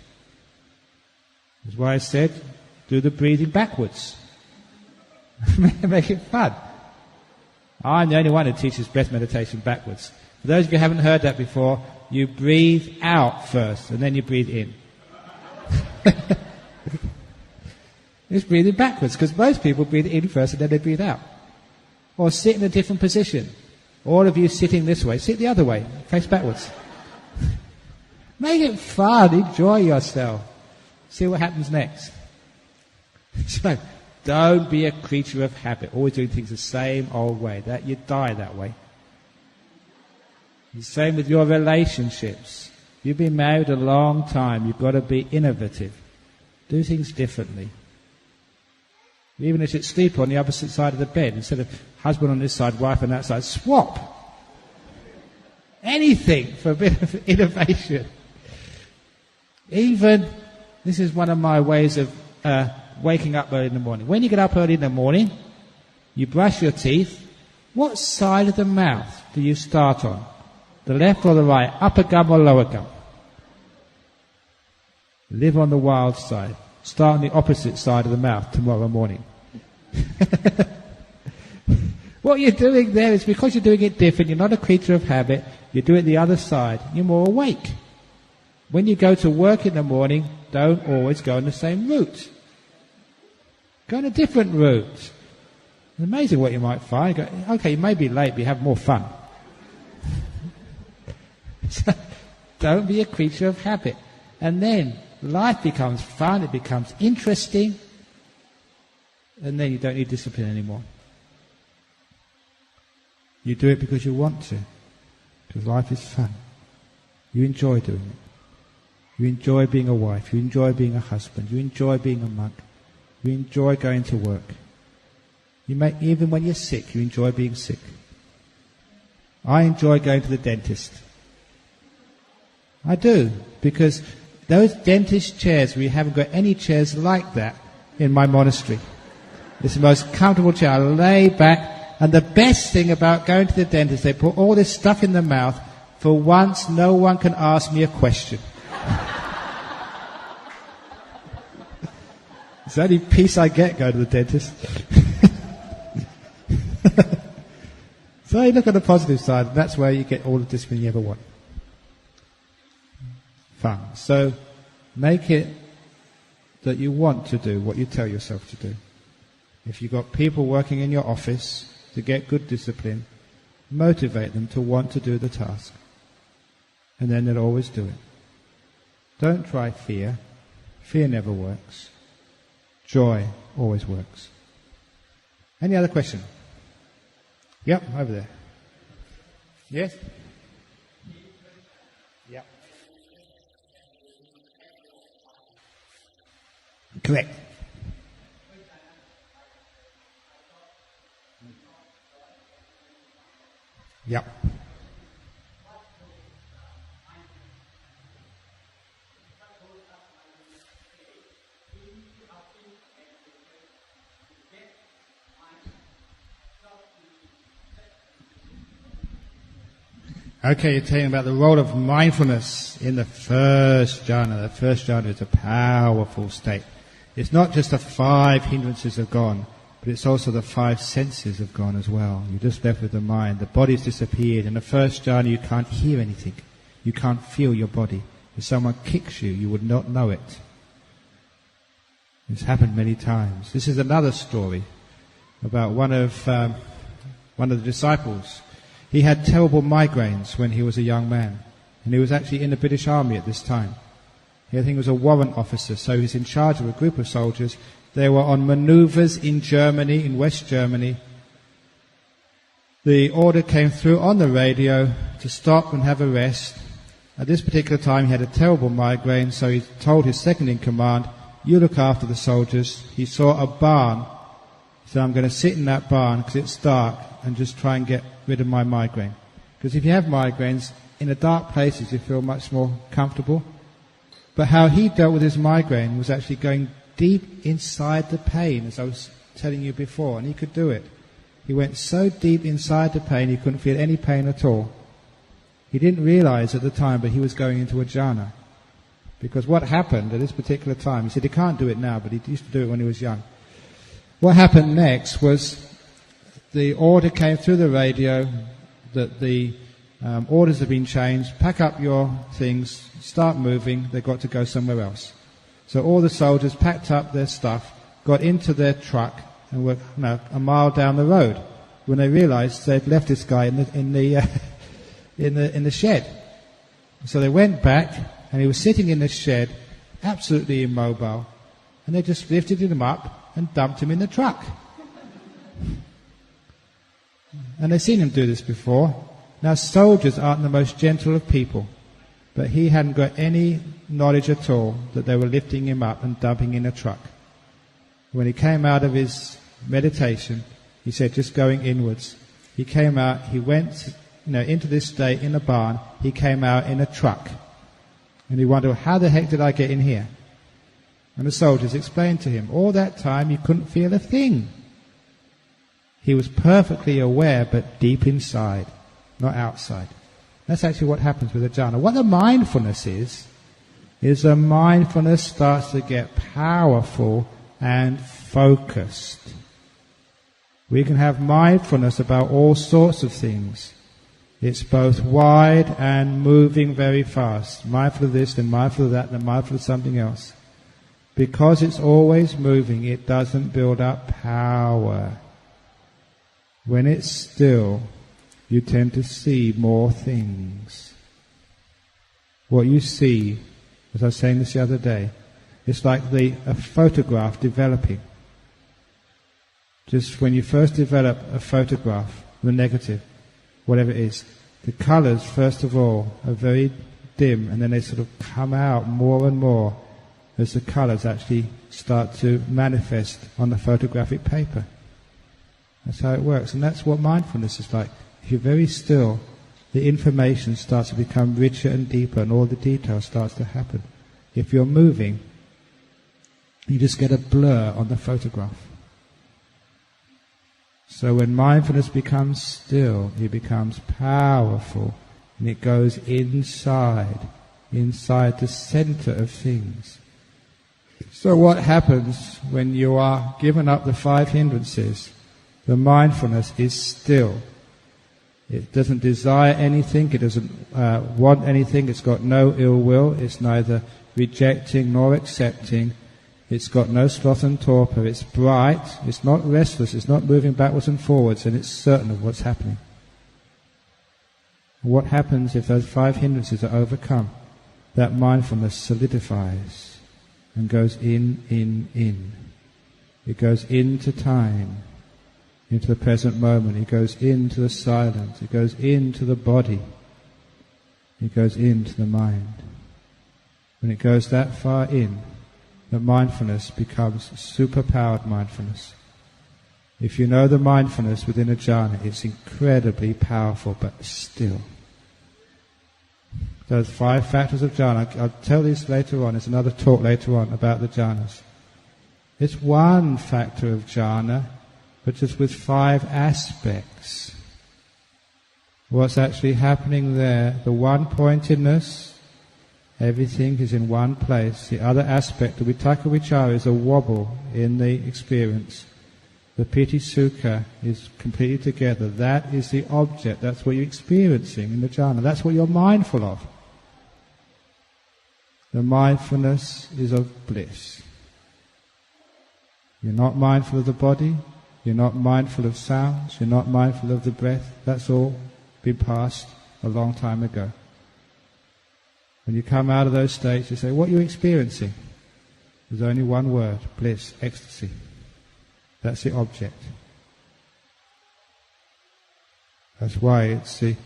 That's why I said, do the breathing backwards. Make it fun. I'm the only one who teaches breath meditation backwards. For those of you who haven't heard that before, you breathe out first and then you breathe in. It's breathing backwards, because most people breathe in first and then they breathe out. Or sit in a different position. All of you sitting this way, sit the other way, face backwards. Make it fun, enjoy yourself. See what happens next. So, don't be a creature of habit, always doing things the same old way. That you die that way. The same with your relationships. You've been married a long time, you've got to be innovative. Do things differently. Even if it's sleep on the opposite side of the bed, instead of husband on this side, wife on that side, swap. Anything for a bit of innovation. Even, this is one of my ways of waking up early in the morning. When you get up early in the morning, you brush your teeth. What side of the mouth do you start on? The left or the right? Upper gum or lower gum? Live on the wild side. Start on the opposite side of the mouth tomorrow morning. What you're doing there is because you're doing it different, you're not a creature of habit, you do it the other side, you're more awake. When you go to work in the morning, don't always go on the same route. Go on a different route. It's amazing what you might find. Go, okay, you may be late, but you have more fun. So, don't be a creature of habit. And then life becomes fun, it becomes interesting, and then you don't need discipline anymore. You do it because you want to, because life is fun. You enjoy doing it. You enjoy being a wife, you enjoy being a husband, you enjoy being a monk, you enjoy going to work. Even when you're sick, you enjoy being sick. I enjoy going to the dentist. I do, because those dentist chairs, we haven't got any chairs like that in my monastery. It's the most comfortable chair. I lay back, and the best thing about going to the dentist, they put all this stuff in the mouth. For once, no one can ask me a question. It's the only peace I get going to the dentist. So you look at the positive side, and that's where you get all the discipline you ever want. Fun. So make it that you want to do what you tell yourself to do. If you've got people working in your office to get good discipline, motivate them to want to do the task. And then they'll always do it. Don't try fear. Fear never works. Joy always works. Any other question? Yep, over there. Yes? Yep. Correct. Yep. Okay, you're telling about the role of mindfulness in the first jhana. The first jhana is a powerful state. It's not just the 5 hindrances have gone, but it's also the 5 senses have gone as well. You're just left with the mind. The body's disappeared. In the first jhana, you can't hear anything. You can't feel your body. If someone kicks you, you would not know it. It's happened many times. This is another story about one of the disciples. He had terrible migraines when he was a young man, and he was actually in the British Army at this time. I think he was a warrant officer, so he's in charge of a group of soldiers. They were on manoeuvres in Germany, in West Germany. The order came through on the radio to stop and have a rest. At this particular time he had a terrible migraine, so he told his second in command, you look after the soldiers. He saw a barn. He said, I'm going to sit in that barn because it's dark and just try and get rid of my migraine. Because if you have migraines, in the dark places you feel much more comfortable. But how he dealt with his migraine was actually going deep inside the pain, as I was telling you before, and he could do it. He went so deep inside the pain he couldn't feel any pain at all. He didn't realize at the time, but he was going into a jhana. Because what happened at this particular time, he said he can't do it now, but he used to do it when he was young. What happened next was the order came through the radio that the orders have been changed, pack up your things, start moving, they've got to go somewhere else. So all the soldiers packed up their stuff, got into their truck, and were a mile down the road when they realized they'd left this guy in the shed. So they went back, and he was sitting in the shed, absolutely immobile, and they just lifted him up and dumped him in the truck. And they'd seen him do this before. Now, soldiers aren't the most gentle of people, but he hadn't got any knowledge at all that they were lifting him up and dumping in a truck. When he came out of his meditation, he said, just going inwards. He came out, he went into this state in a barn, he came out in a truck. And he wondered, how the heck did I get in here? And the soldiers explained to him, all that time you couldn't feel a thing. He was perfectly aware, but deep inside, not outside. That's actually what happens with a jhana. What the mindfulness is the mindfulness starts to get powerful and focused. We can have mindfulness about all sorts of things. It's both wide and moving very fast. Mindful of this, then mindful of that, then mindful of something else. Because it's always moving, it doesn't build up power. When it's still, you tend to see more things. What you see, as I was saying this the other day, it's like a photograph developing. Just when you first develop a photograph, the negative, whatever it is, the colours, first of all, are very dim, and then they sort of come out more and more as the colours actually start to manifest on the photographic paper. That's how it works, and that's what mindfulness is like. If you're very still, the information starts to become richer and deeper, and all the detail starts to happen. If you're moving, you just get a blur on the photograph. So when mindfulness becomes still, it becomes powerful, and it goes inside the center of things. So what happens when you are given up the five hindrances? The mindfulness is still. It doesn't desire anything, it doesn't want anything, it's got no ill will, it's neither rejecting nor accepting, it's got no sloth and torpor, it's bright, it's not restless, it's not moving backwards and forwards, and it's certain of what's happening. What happens if those five hindrances are overcome? That mindfulness solidifies and goes in. It goes into time, into the present moment. It goes into the silence. It goes into the body. It goes into the mind. When it goes that far in, the mindfulness becomes superpowered mindfulness. If you know the mindfulness within a jhana, it's incredibly powerful, but still. Those 5 factors of jhana, I'll tell this later on, there's another talk later on about the jhanas. It's one factor of jhana, but just with 5 aspects. What's actually happening there, the one-pointedness, everything is in one place. The other aspect, the vitaka vichara, is a wobble in the experience. The piti sukha is completely together. That is the object. That's what you're experiencing in the jhana. That's what you're mindful of. The mindfulness is of bliss. You're not mindful of the body. You're not mindful of sounds. You're not mindful of the breath. That's all been passed a long time ago. When you come out of those states, you say, what are you experiencing? There's only one word, bliss, ecstasy. That's the object. That's why it's the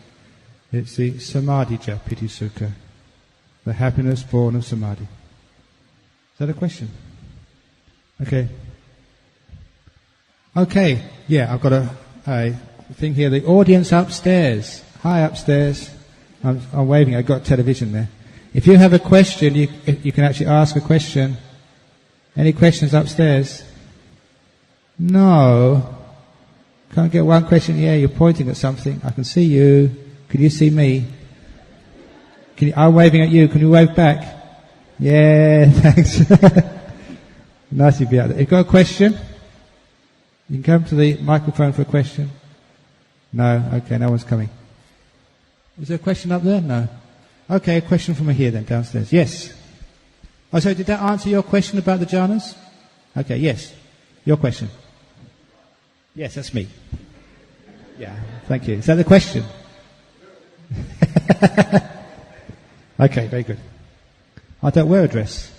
samadhija piti sukha, the happiness born of samadhi. Is that a question? Okay. Okay, yeah, I've got a thing here. The audience upstairs. Hi, upstairs. I'm waving. I've got television there. If you have a question, you can actually ask a question. Any questions upstairs? No. Can't get one question. Yeah, you're pointing at something. I can see you. Can you see me? I'm waving at you. Can you wave back? Yeah, thanks. Nice to be out there. You've got a question? You can come to the microphone for a question. No? Okay, no one's coming. Is there a question up there? No. Okay, a question from here then, downstairs. Yes. Oh, so did that answer your question about the jhanas? Okay, yes. Your question. Yes, that's me. Yeah, thank you. Is that the question? Okay, very good. I don't wear a dress.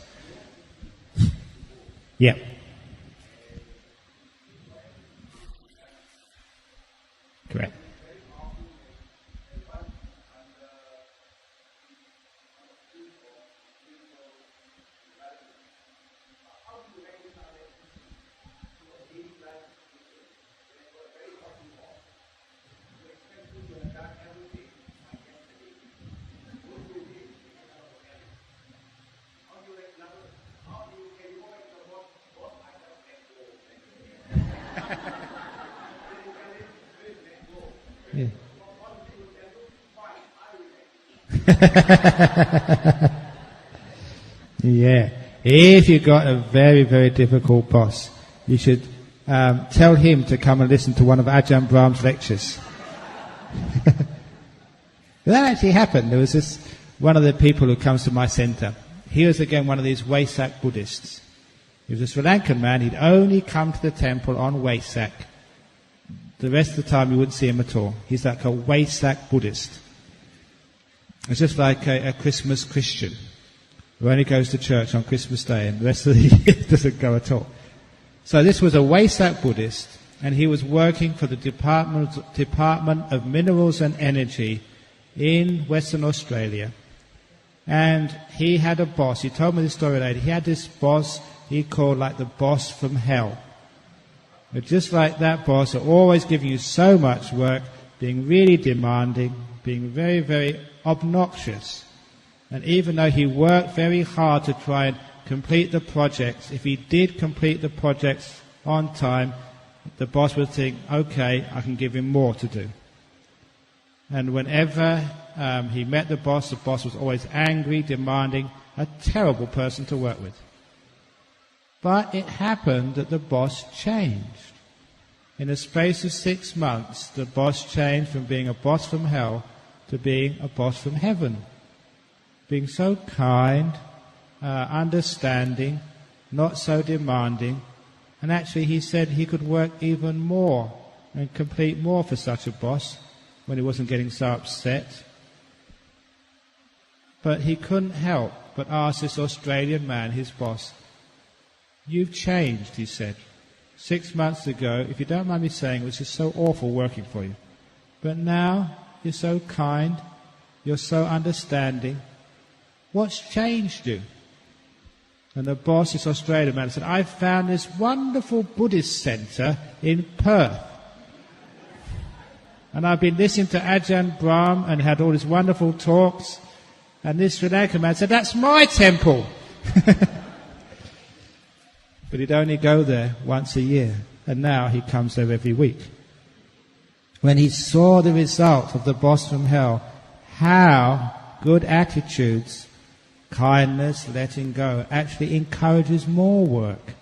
Yeah. Correct. Yeah. Yeah. If you've got a very, very difficult boss, you should tell him to come and listen to one of Ajahn Brahm's lectures. That actually happened. There was one of the people who comes to my centre. He was again one of these Wesak Buddhists. He was a Sri Lankan man. He'd only come to the temple on Wesak. The rest of the time you wouldn't see him at all. He's like a Wesak Buddhist. It's just like a Christmas Christian who only goes to church on Christmas Day and the rest of the year doesn't go at all. So this was a Wesak Buddhist, and he was working for the Department of Minerals and Energy in Western Australia. And he had a boss. He told me this story later. He had this boss he called like the boss from hell. But just like that boss, always giving you so much work, being really demanding, being very, very obnoxious. And even though he worked very hard to try and complete the projects, if he did complete the projects on time, the boss would think, okay, I can give him more to do. And whenever he met the boss was always angry, demanding, a terrible person to work with. But it happened that the boss changed. In a space of 6 months, the boss changed from being a boss from hell to being a boss from heaven. Being so kind, understanding, not so demanding. And actually he said he could work even more and complete more for such a boss when he wasn't getting so upset. But he couldn't help but ask this Australian man, his boss, "You've changed," he said. 6 months ago, if you don't mind me saying, it was just so awful working for you. But now you're so kind, you're so understanding. What's changed you? And the boss, this Australian man, said, "I found this wonderful Buddhist centre in Perth. And I've been listening to Ajahn Brahm and had all these wonderful talks. And this Sri Lankan man said, that's my temple." But he'd only go there once a year. And now he comes there every week. When he saw the result of the boss from hell, how good attitudes, kindness, letting go, actually encourages more work.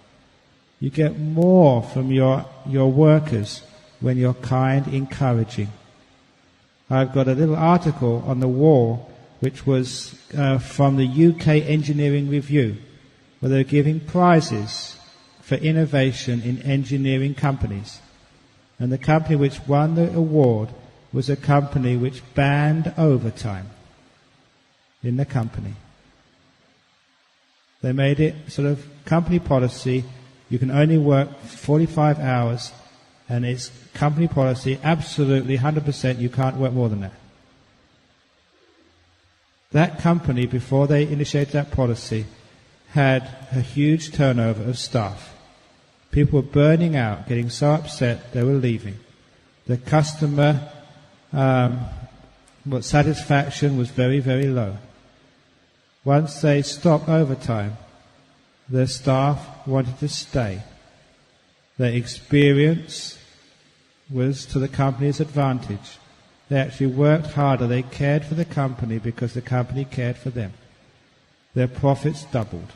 You get more from your workers when you're kind, encouraging. I've got a little article on the wall which was from the UK Engineering Review, where they're giving prizes for innovation in engineering companies. And the company which won the award was a company which banned overtime in the company. They made it sort of company policy, you can only work 45 hours, and it's company policy, absolutely 100% you can't work more than that. That company, before they initiated that policy, had a huge turnover of staff. People were burning out, getting so upset they were leaving. The customer satisfaction was very, very low. Once they stopped overtime, their staff wanted to stay. Their experience was to the company's advantage. They actually worked harder. They cared for the company because the company cared for them. Their profits doubled.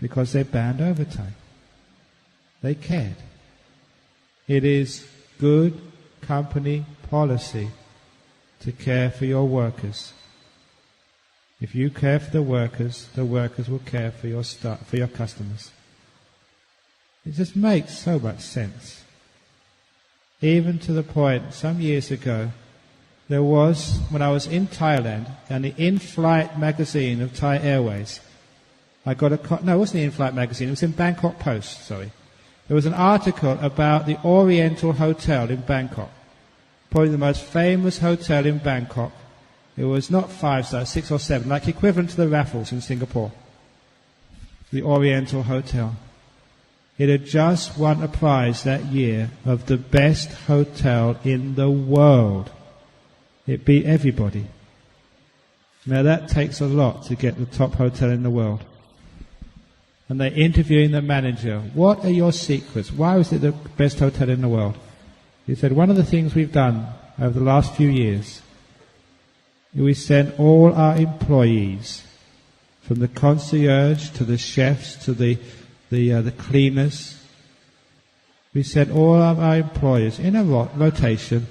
Because they banned overtime. They cared. It is good company policy to care for your workers. If you care for the workers will care for your customers. It just makes so much sense. Even to the point, some years ago, there was, when I was in Thailand, and the in-flight magazine of Thai Airways, it wasn't the in-flight magazine, it was in Bangkok Post, sorry. There was an article about the Oriental Hotel in Bangkok. Probably the most famous hotel in Bangkok. It was not 5 stars, 6 or 7, like equivalent to the Raffles in Singapore. The Oriental Hotel. It had just won a prize that year of the best hotel in the world. It beat everybody. Now that takes a lot to get the top hotel in the world. And they're interviewing the manager. What are your secrets? Why was it the best hotel in the world? He said, one of the things we've done over the last few years, we sent all our employees, from the concierge to the chefs to the cleaners, we sent all of our employees in a rotation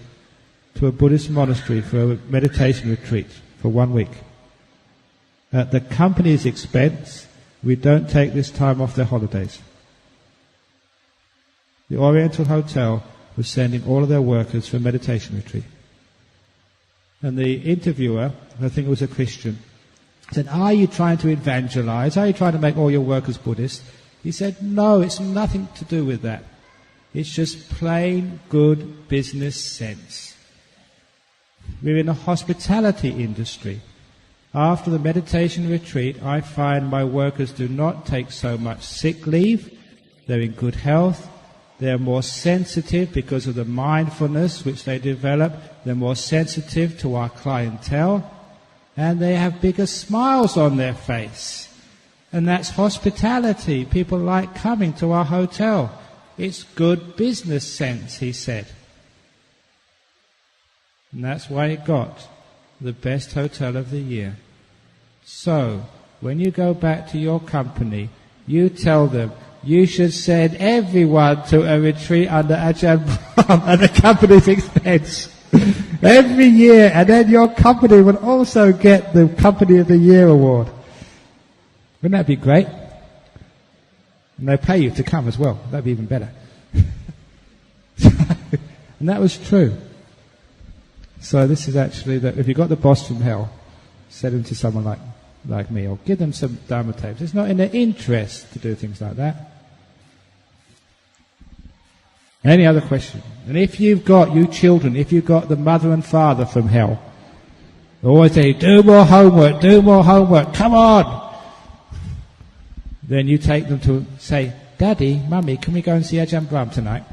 to a Buddhist monastery for a meditation retreat for 1 week. At the company's expense, we don't take this time off their holidays. The Oriental Hotel was sending all of their workers for a meditation retreat. And the interviewer, I think it was a Christian, said, are you trying to evangelize? Are you trying to make all your workers Buddhist? He said, no, it's nothing to do with that. It's just plain good business sense. We're in the hospitality industry. After the meditation retreat, I find my workers do not take so much sick leave. They're in good health. They're more sensitive because of the mindfulness which they develop. They're more sensitive to our clientele. And they have bigger smiles on their face. And that's hospitality. People like coming to our hotel. It's good business sense, he said. And that's why it got the best hotel of the year. So, when you go back to your company, you tell them, you should send everyone to a retreat under Ajahn Brahm at the company's expense every year, and then your company will also get the Company of the Year award. Wouldn't that be great? And they pay you to come as well. That'd be even better. And that was true. So this is actually that if you've got the boss from hell, send him to someone like me, or give them some Dharma tapes. It's not in their interest to do things like that. Any other question? And if you've got, you children, if you've got the mother and father from hell, they always say, do more homework, come on! Then you take them to say, Daddy, Mummy, can we go and see Ajahn Brahm tonight?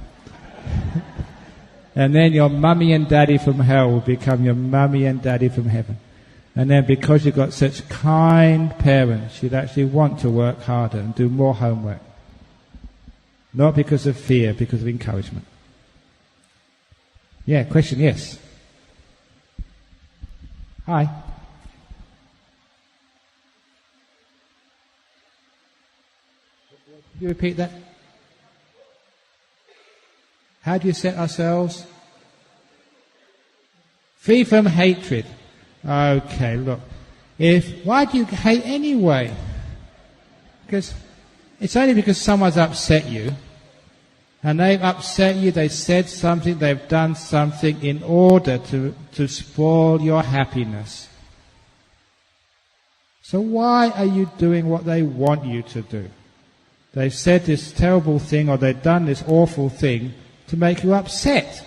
And then your mummy and daddy from hell will become your mummy and daddy from heaven. And then because you've got such kind parents, you'd actually want to work harder and do more homework. Not because of fear, because of encouragement. Yeah, question, yes. Hi. Could you repeat that? How do you set ourselves free from hatred? Okay, look. Why do you hate anyway? Because it's only because someone's upset you. And they've upset you, they said something, they've done something in order to spoil your happiness. So why are you doing what they want you to do? They've said this terrible thing or they've done this awful thing to make you upset.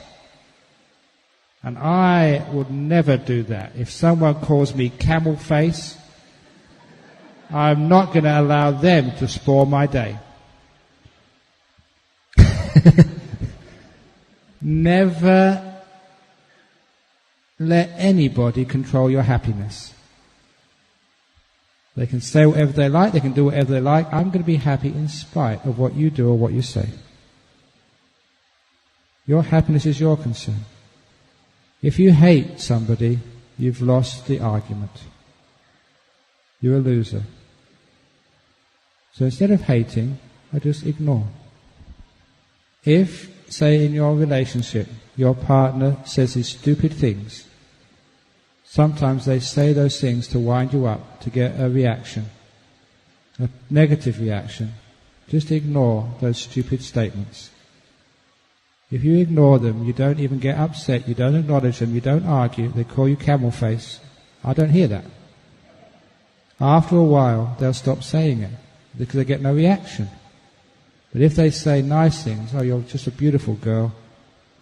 And I would never do that. If someone calls me camel face, I'm not going to allow them to spoil my day. Never let anybody control your happiness. They can say whatever they like, they can do whatever they like. I'm going to be happy in spite of what you do or what you say. Your happiness is your concern. If you hate somebody, you've lost the argument. You're a loser. So instead of hating, I just ignore. If, say in your relationship, your partner says these stupid things, sometimes they say those things to wind you up, to get a reaction, a negative reaction. Just ignore those stupid statements. If you ignore them, you don't even get upset, you don't acknowledge them, you don't argue, they call you camel face. I don't hear that. After a while, they'll stop saying it, because they get no reaction. But if they say nice things, oh, you're just a beautiful girl,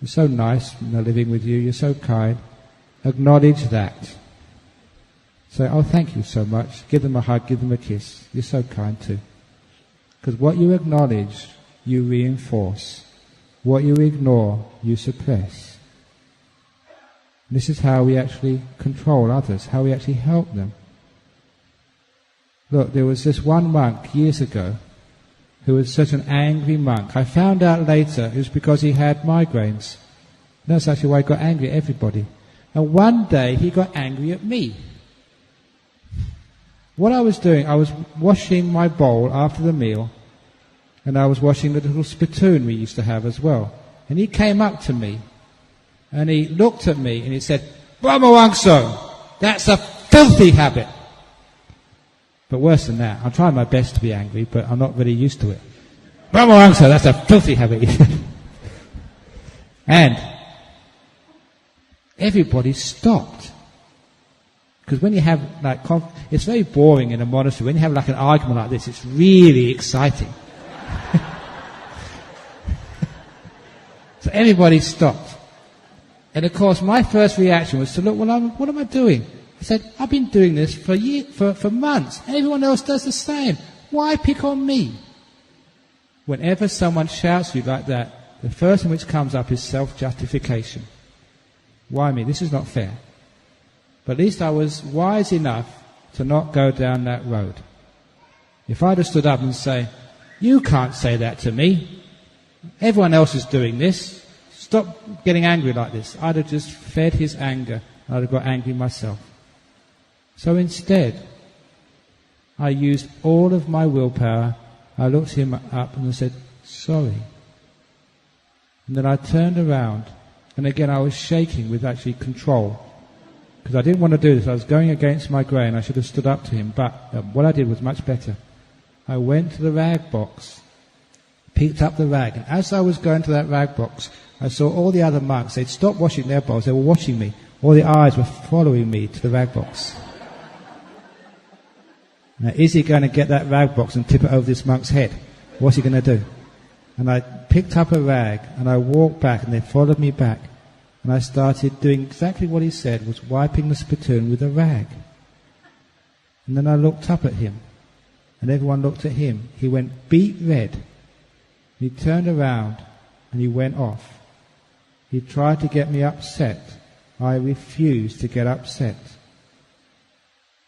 you're so nice living with you, you're so kind, acknowledge that. Say, oh, thank you so much, give them a hug, give them a kiss, you're so kind too. Because what you acknowledge, you reinforce. What you ignore, you suppress. This is how we actually control others, how we actually help them. Look, there was this one monk years ago who was such an angry monk. I found out later it was because he had migraines. That's actually why he got angry at everybody. And one day he got angry at me. What I was doing, I was washing my bowl after the meal, and I was washing the little spittoon we used to have as well. And he came up to me, and he looked at me, and he said, "Brahmawangso, that's a filthy habit." But worse than that, I'm trying my best to be angry, but I'm not really used to it. "Brahmawangso, that's a filthy habit." And everybody stopped. Because when you have, it's very boring in a monastery. When you have like an argument like this, it's really exciting. So everybody stopped. And of course, my first reaction was to look, what am I doing? I said, I've been doing this for months. Everyone else does the same. Why pick on me? Whenever someone shouts at you like that, the first thing which comes up is self-justification. Why me? This is not fair. But at least I was wise enough to not go down that road. If I'd have stood up and say, "You can't say that to me. Everyone else is doing this. Stop getting angry like this," I'd have just fed his anger. I'd have got angry myself. So instead, I used all of my willpower. I looked him up and I said, "Sorry." And then I turned around, and again I was shaking with actually control. Because I didn't want to do this. I was going against my grain. I should have stood up to him. But what I did was much better. I went to the rag box, picked up the rag, and as I was going to that rag box, I saw all the other monks. They'd stopped washing their bowls. They were watching me. All the eyes were following me to the rag box. Now, is he going to get that rag box and tip it over this monk's head? What's he going to do? And I picked up a rag, and I walked back, and they followed me back. And I started doing exactly what he said, was wiping the spittoon with a rag. And then I looked up at him, and everyone looked at him. He went beet red. He turned around, and he went off. He tried to get me upset. I refused to get upset.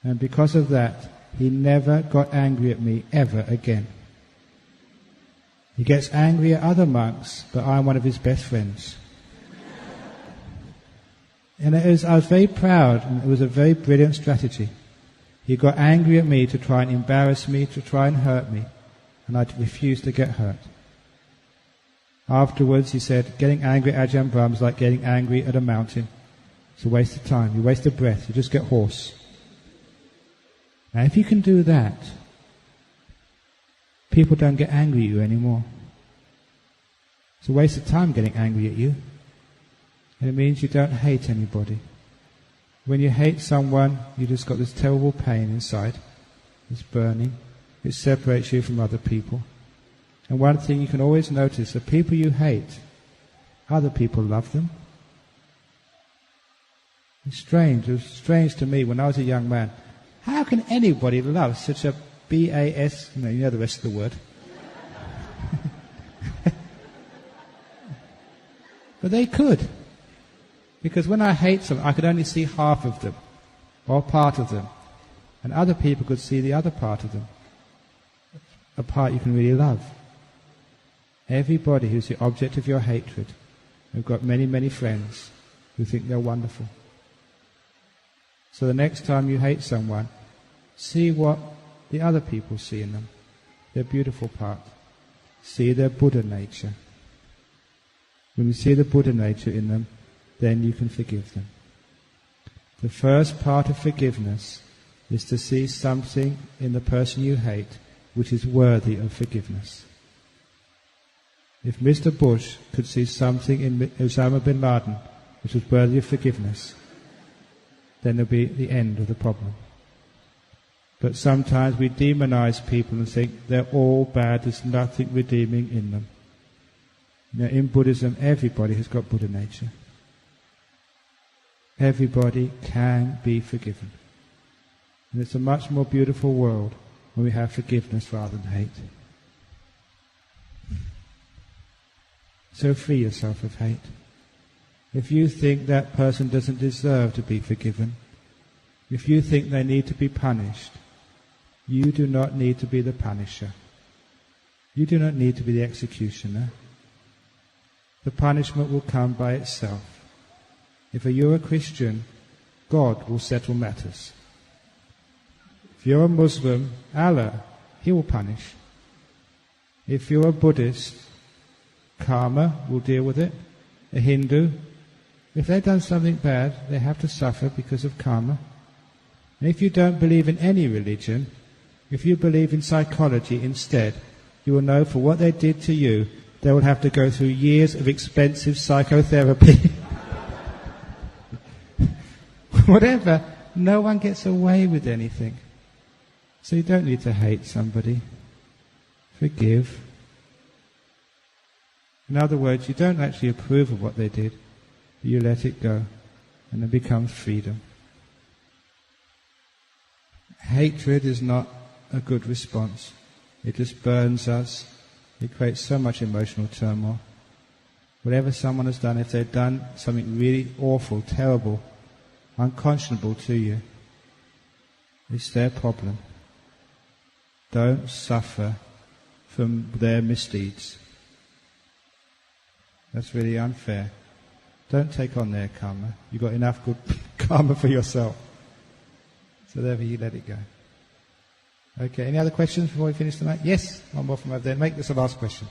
And because of that, he never got angry at me ever again. He gets angry at other monks, but I'm one of his best friends. And I was very proud, and it was a very brilliant strategy. He got angry at me to try and embarrass me, to try and hurt me, and I refused to get hurt. Afterwards, he said, getting angry at Ajahn Brahm is like getting angry at a mountain. It's a waste of time. You waste a breath. You just get hoarse. Now, if you can do that, people don't get angry at you anymore. It's a waste of time getting angry at you. And it means you don't hate anybody. When you hate someone, you just got this terrible pain inside. It's burning. It separates you from other people. And one thing you can always notice, the people you hate, other people love them. It's strange. It was strange to me when I was a young man. How can anybody love such a B-A-S, no, you know the rest of the word. But they could. Because when I hate someone, I could only see half of them, or part of them. And other people could see the other part of them, a part you can really love. Everybody who's the object of your hatred, you've got many, many friends who think they're wonderful. So the next time you hate someone, see what the other people see in them, their beautiful part. See their Buddha nature. When you see the Buddha nature in them, then you can forgive them. The first part of forgiveness is to see something in the person you hate which is worthy of forgiveness. If Mr. Bush could see something in Osama bin Laden which was worthy of forgiveness, then there'll be the end of the problem. But sometimes we demonize people and think they're all bad, there's nothing redeeming in them. Now, in Buddhism, everybody has got Buddha nature. Everybody can be forgiven. And it's a much more beautiful world when we have forgiveness rather than hate. So free yourself of hate. If you think that person doesn't deserve to be forgiven, if you think they need to be punished, you do not need to be the punisher. You do not need to be the executioner. The punishment will come by itself. If you're a Christian, God will settle matters. If you're a Muslim, Allah, He will punish. If you're a Buddhist, karma will deal with it. A Hindu, if they've done something bad, they have to suffer because of karma. And if you don't believe in any religion, if you believe in psychology instead, you will know for what they did to you, they will have to go through years of expensive psychotherapy. Whatever, no one gets away with anything. So you don't need to hate somebody. Forgive. In other words, you don't actually approve of what they did, but you let it go, and it becomes freedom. Hatred is not a good response. It just burns us. It creates so much emotional turmoil. Whatever someone has done, if they've done something really awful, terrible, unconscionable to you, it's their problem. Don't suffer from their misdeeds. That's really unfair. Don't take on their karma. You've got enough good karma for yourself. So therefore you let it go. Okay, any other questions before we finish tonight? Yes, one more from over there. Make this the last question.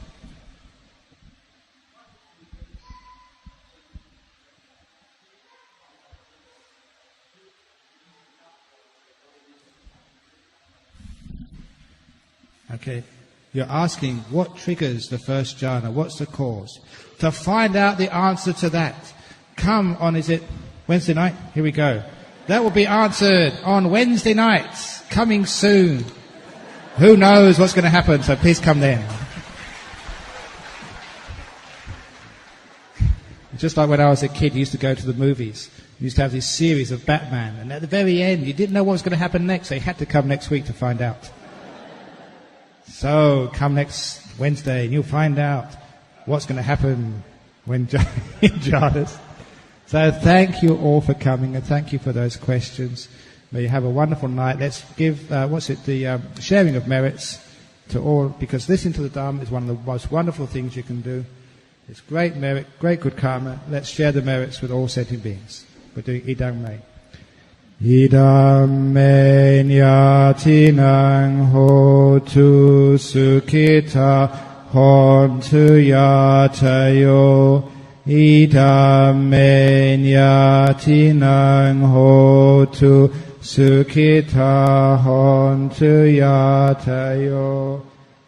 Okay, you're asking what triggers the first jhana, what's the cause? To find out the answer to that, come on, is it Wednesday night? Here we go. That will be answered on Wednesday nights, coming soon. Who knows what's going to happen, so please come then. Just like when I was a kid, you used to go to the movies. You used to have this series of Batman, and at the very end, you didn't know what was going to happen next, so you had to come next week to find out. So, come next Wednesday, and you'll find out what's going to happen when jhanas. So thank you all for coming, and thank you for those questions. May you have a wonderful night. Let's give, the sharing of merits to all, because listening to the Dharma is one of the most wonderful things you can do. It's great merit, great good karma. Let's share the merits with all sentient beings. We're doing Idang Mei. Idam me nyatinang hotu sukhita hontu yatayo. Idam me nyatinang hotu sukhita hontu yatayo.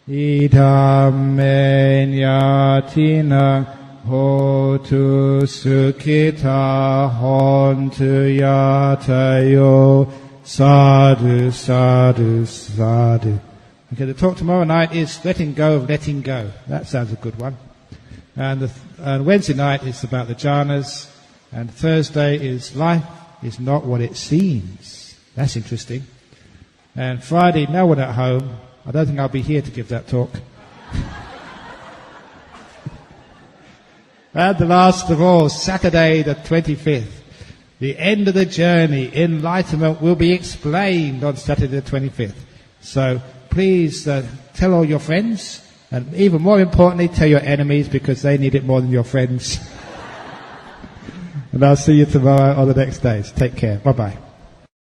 Idam me nyatinang hotu sukhita hontu yatayo. Sadhu, sadhu, sadhu. Okay, the talk tomorrow night is letting go of letting go. That sounds a good one. And Wednesday night is about the jhanas. And Thursday is life is not what it seems. That's interesting. And Friday, no one at home. I don't think I'll be here to give that talk. And the last of all, Saturday the 25th. The end of the journey, enlightenment, will be explained on Saturday the 25th. So please tell all your friends, and even more importantly, tell your enemies, because they need it more than your friends. And I'll see you tomorrow or the next days. Take care. Bye-bye.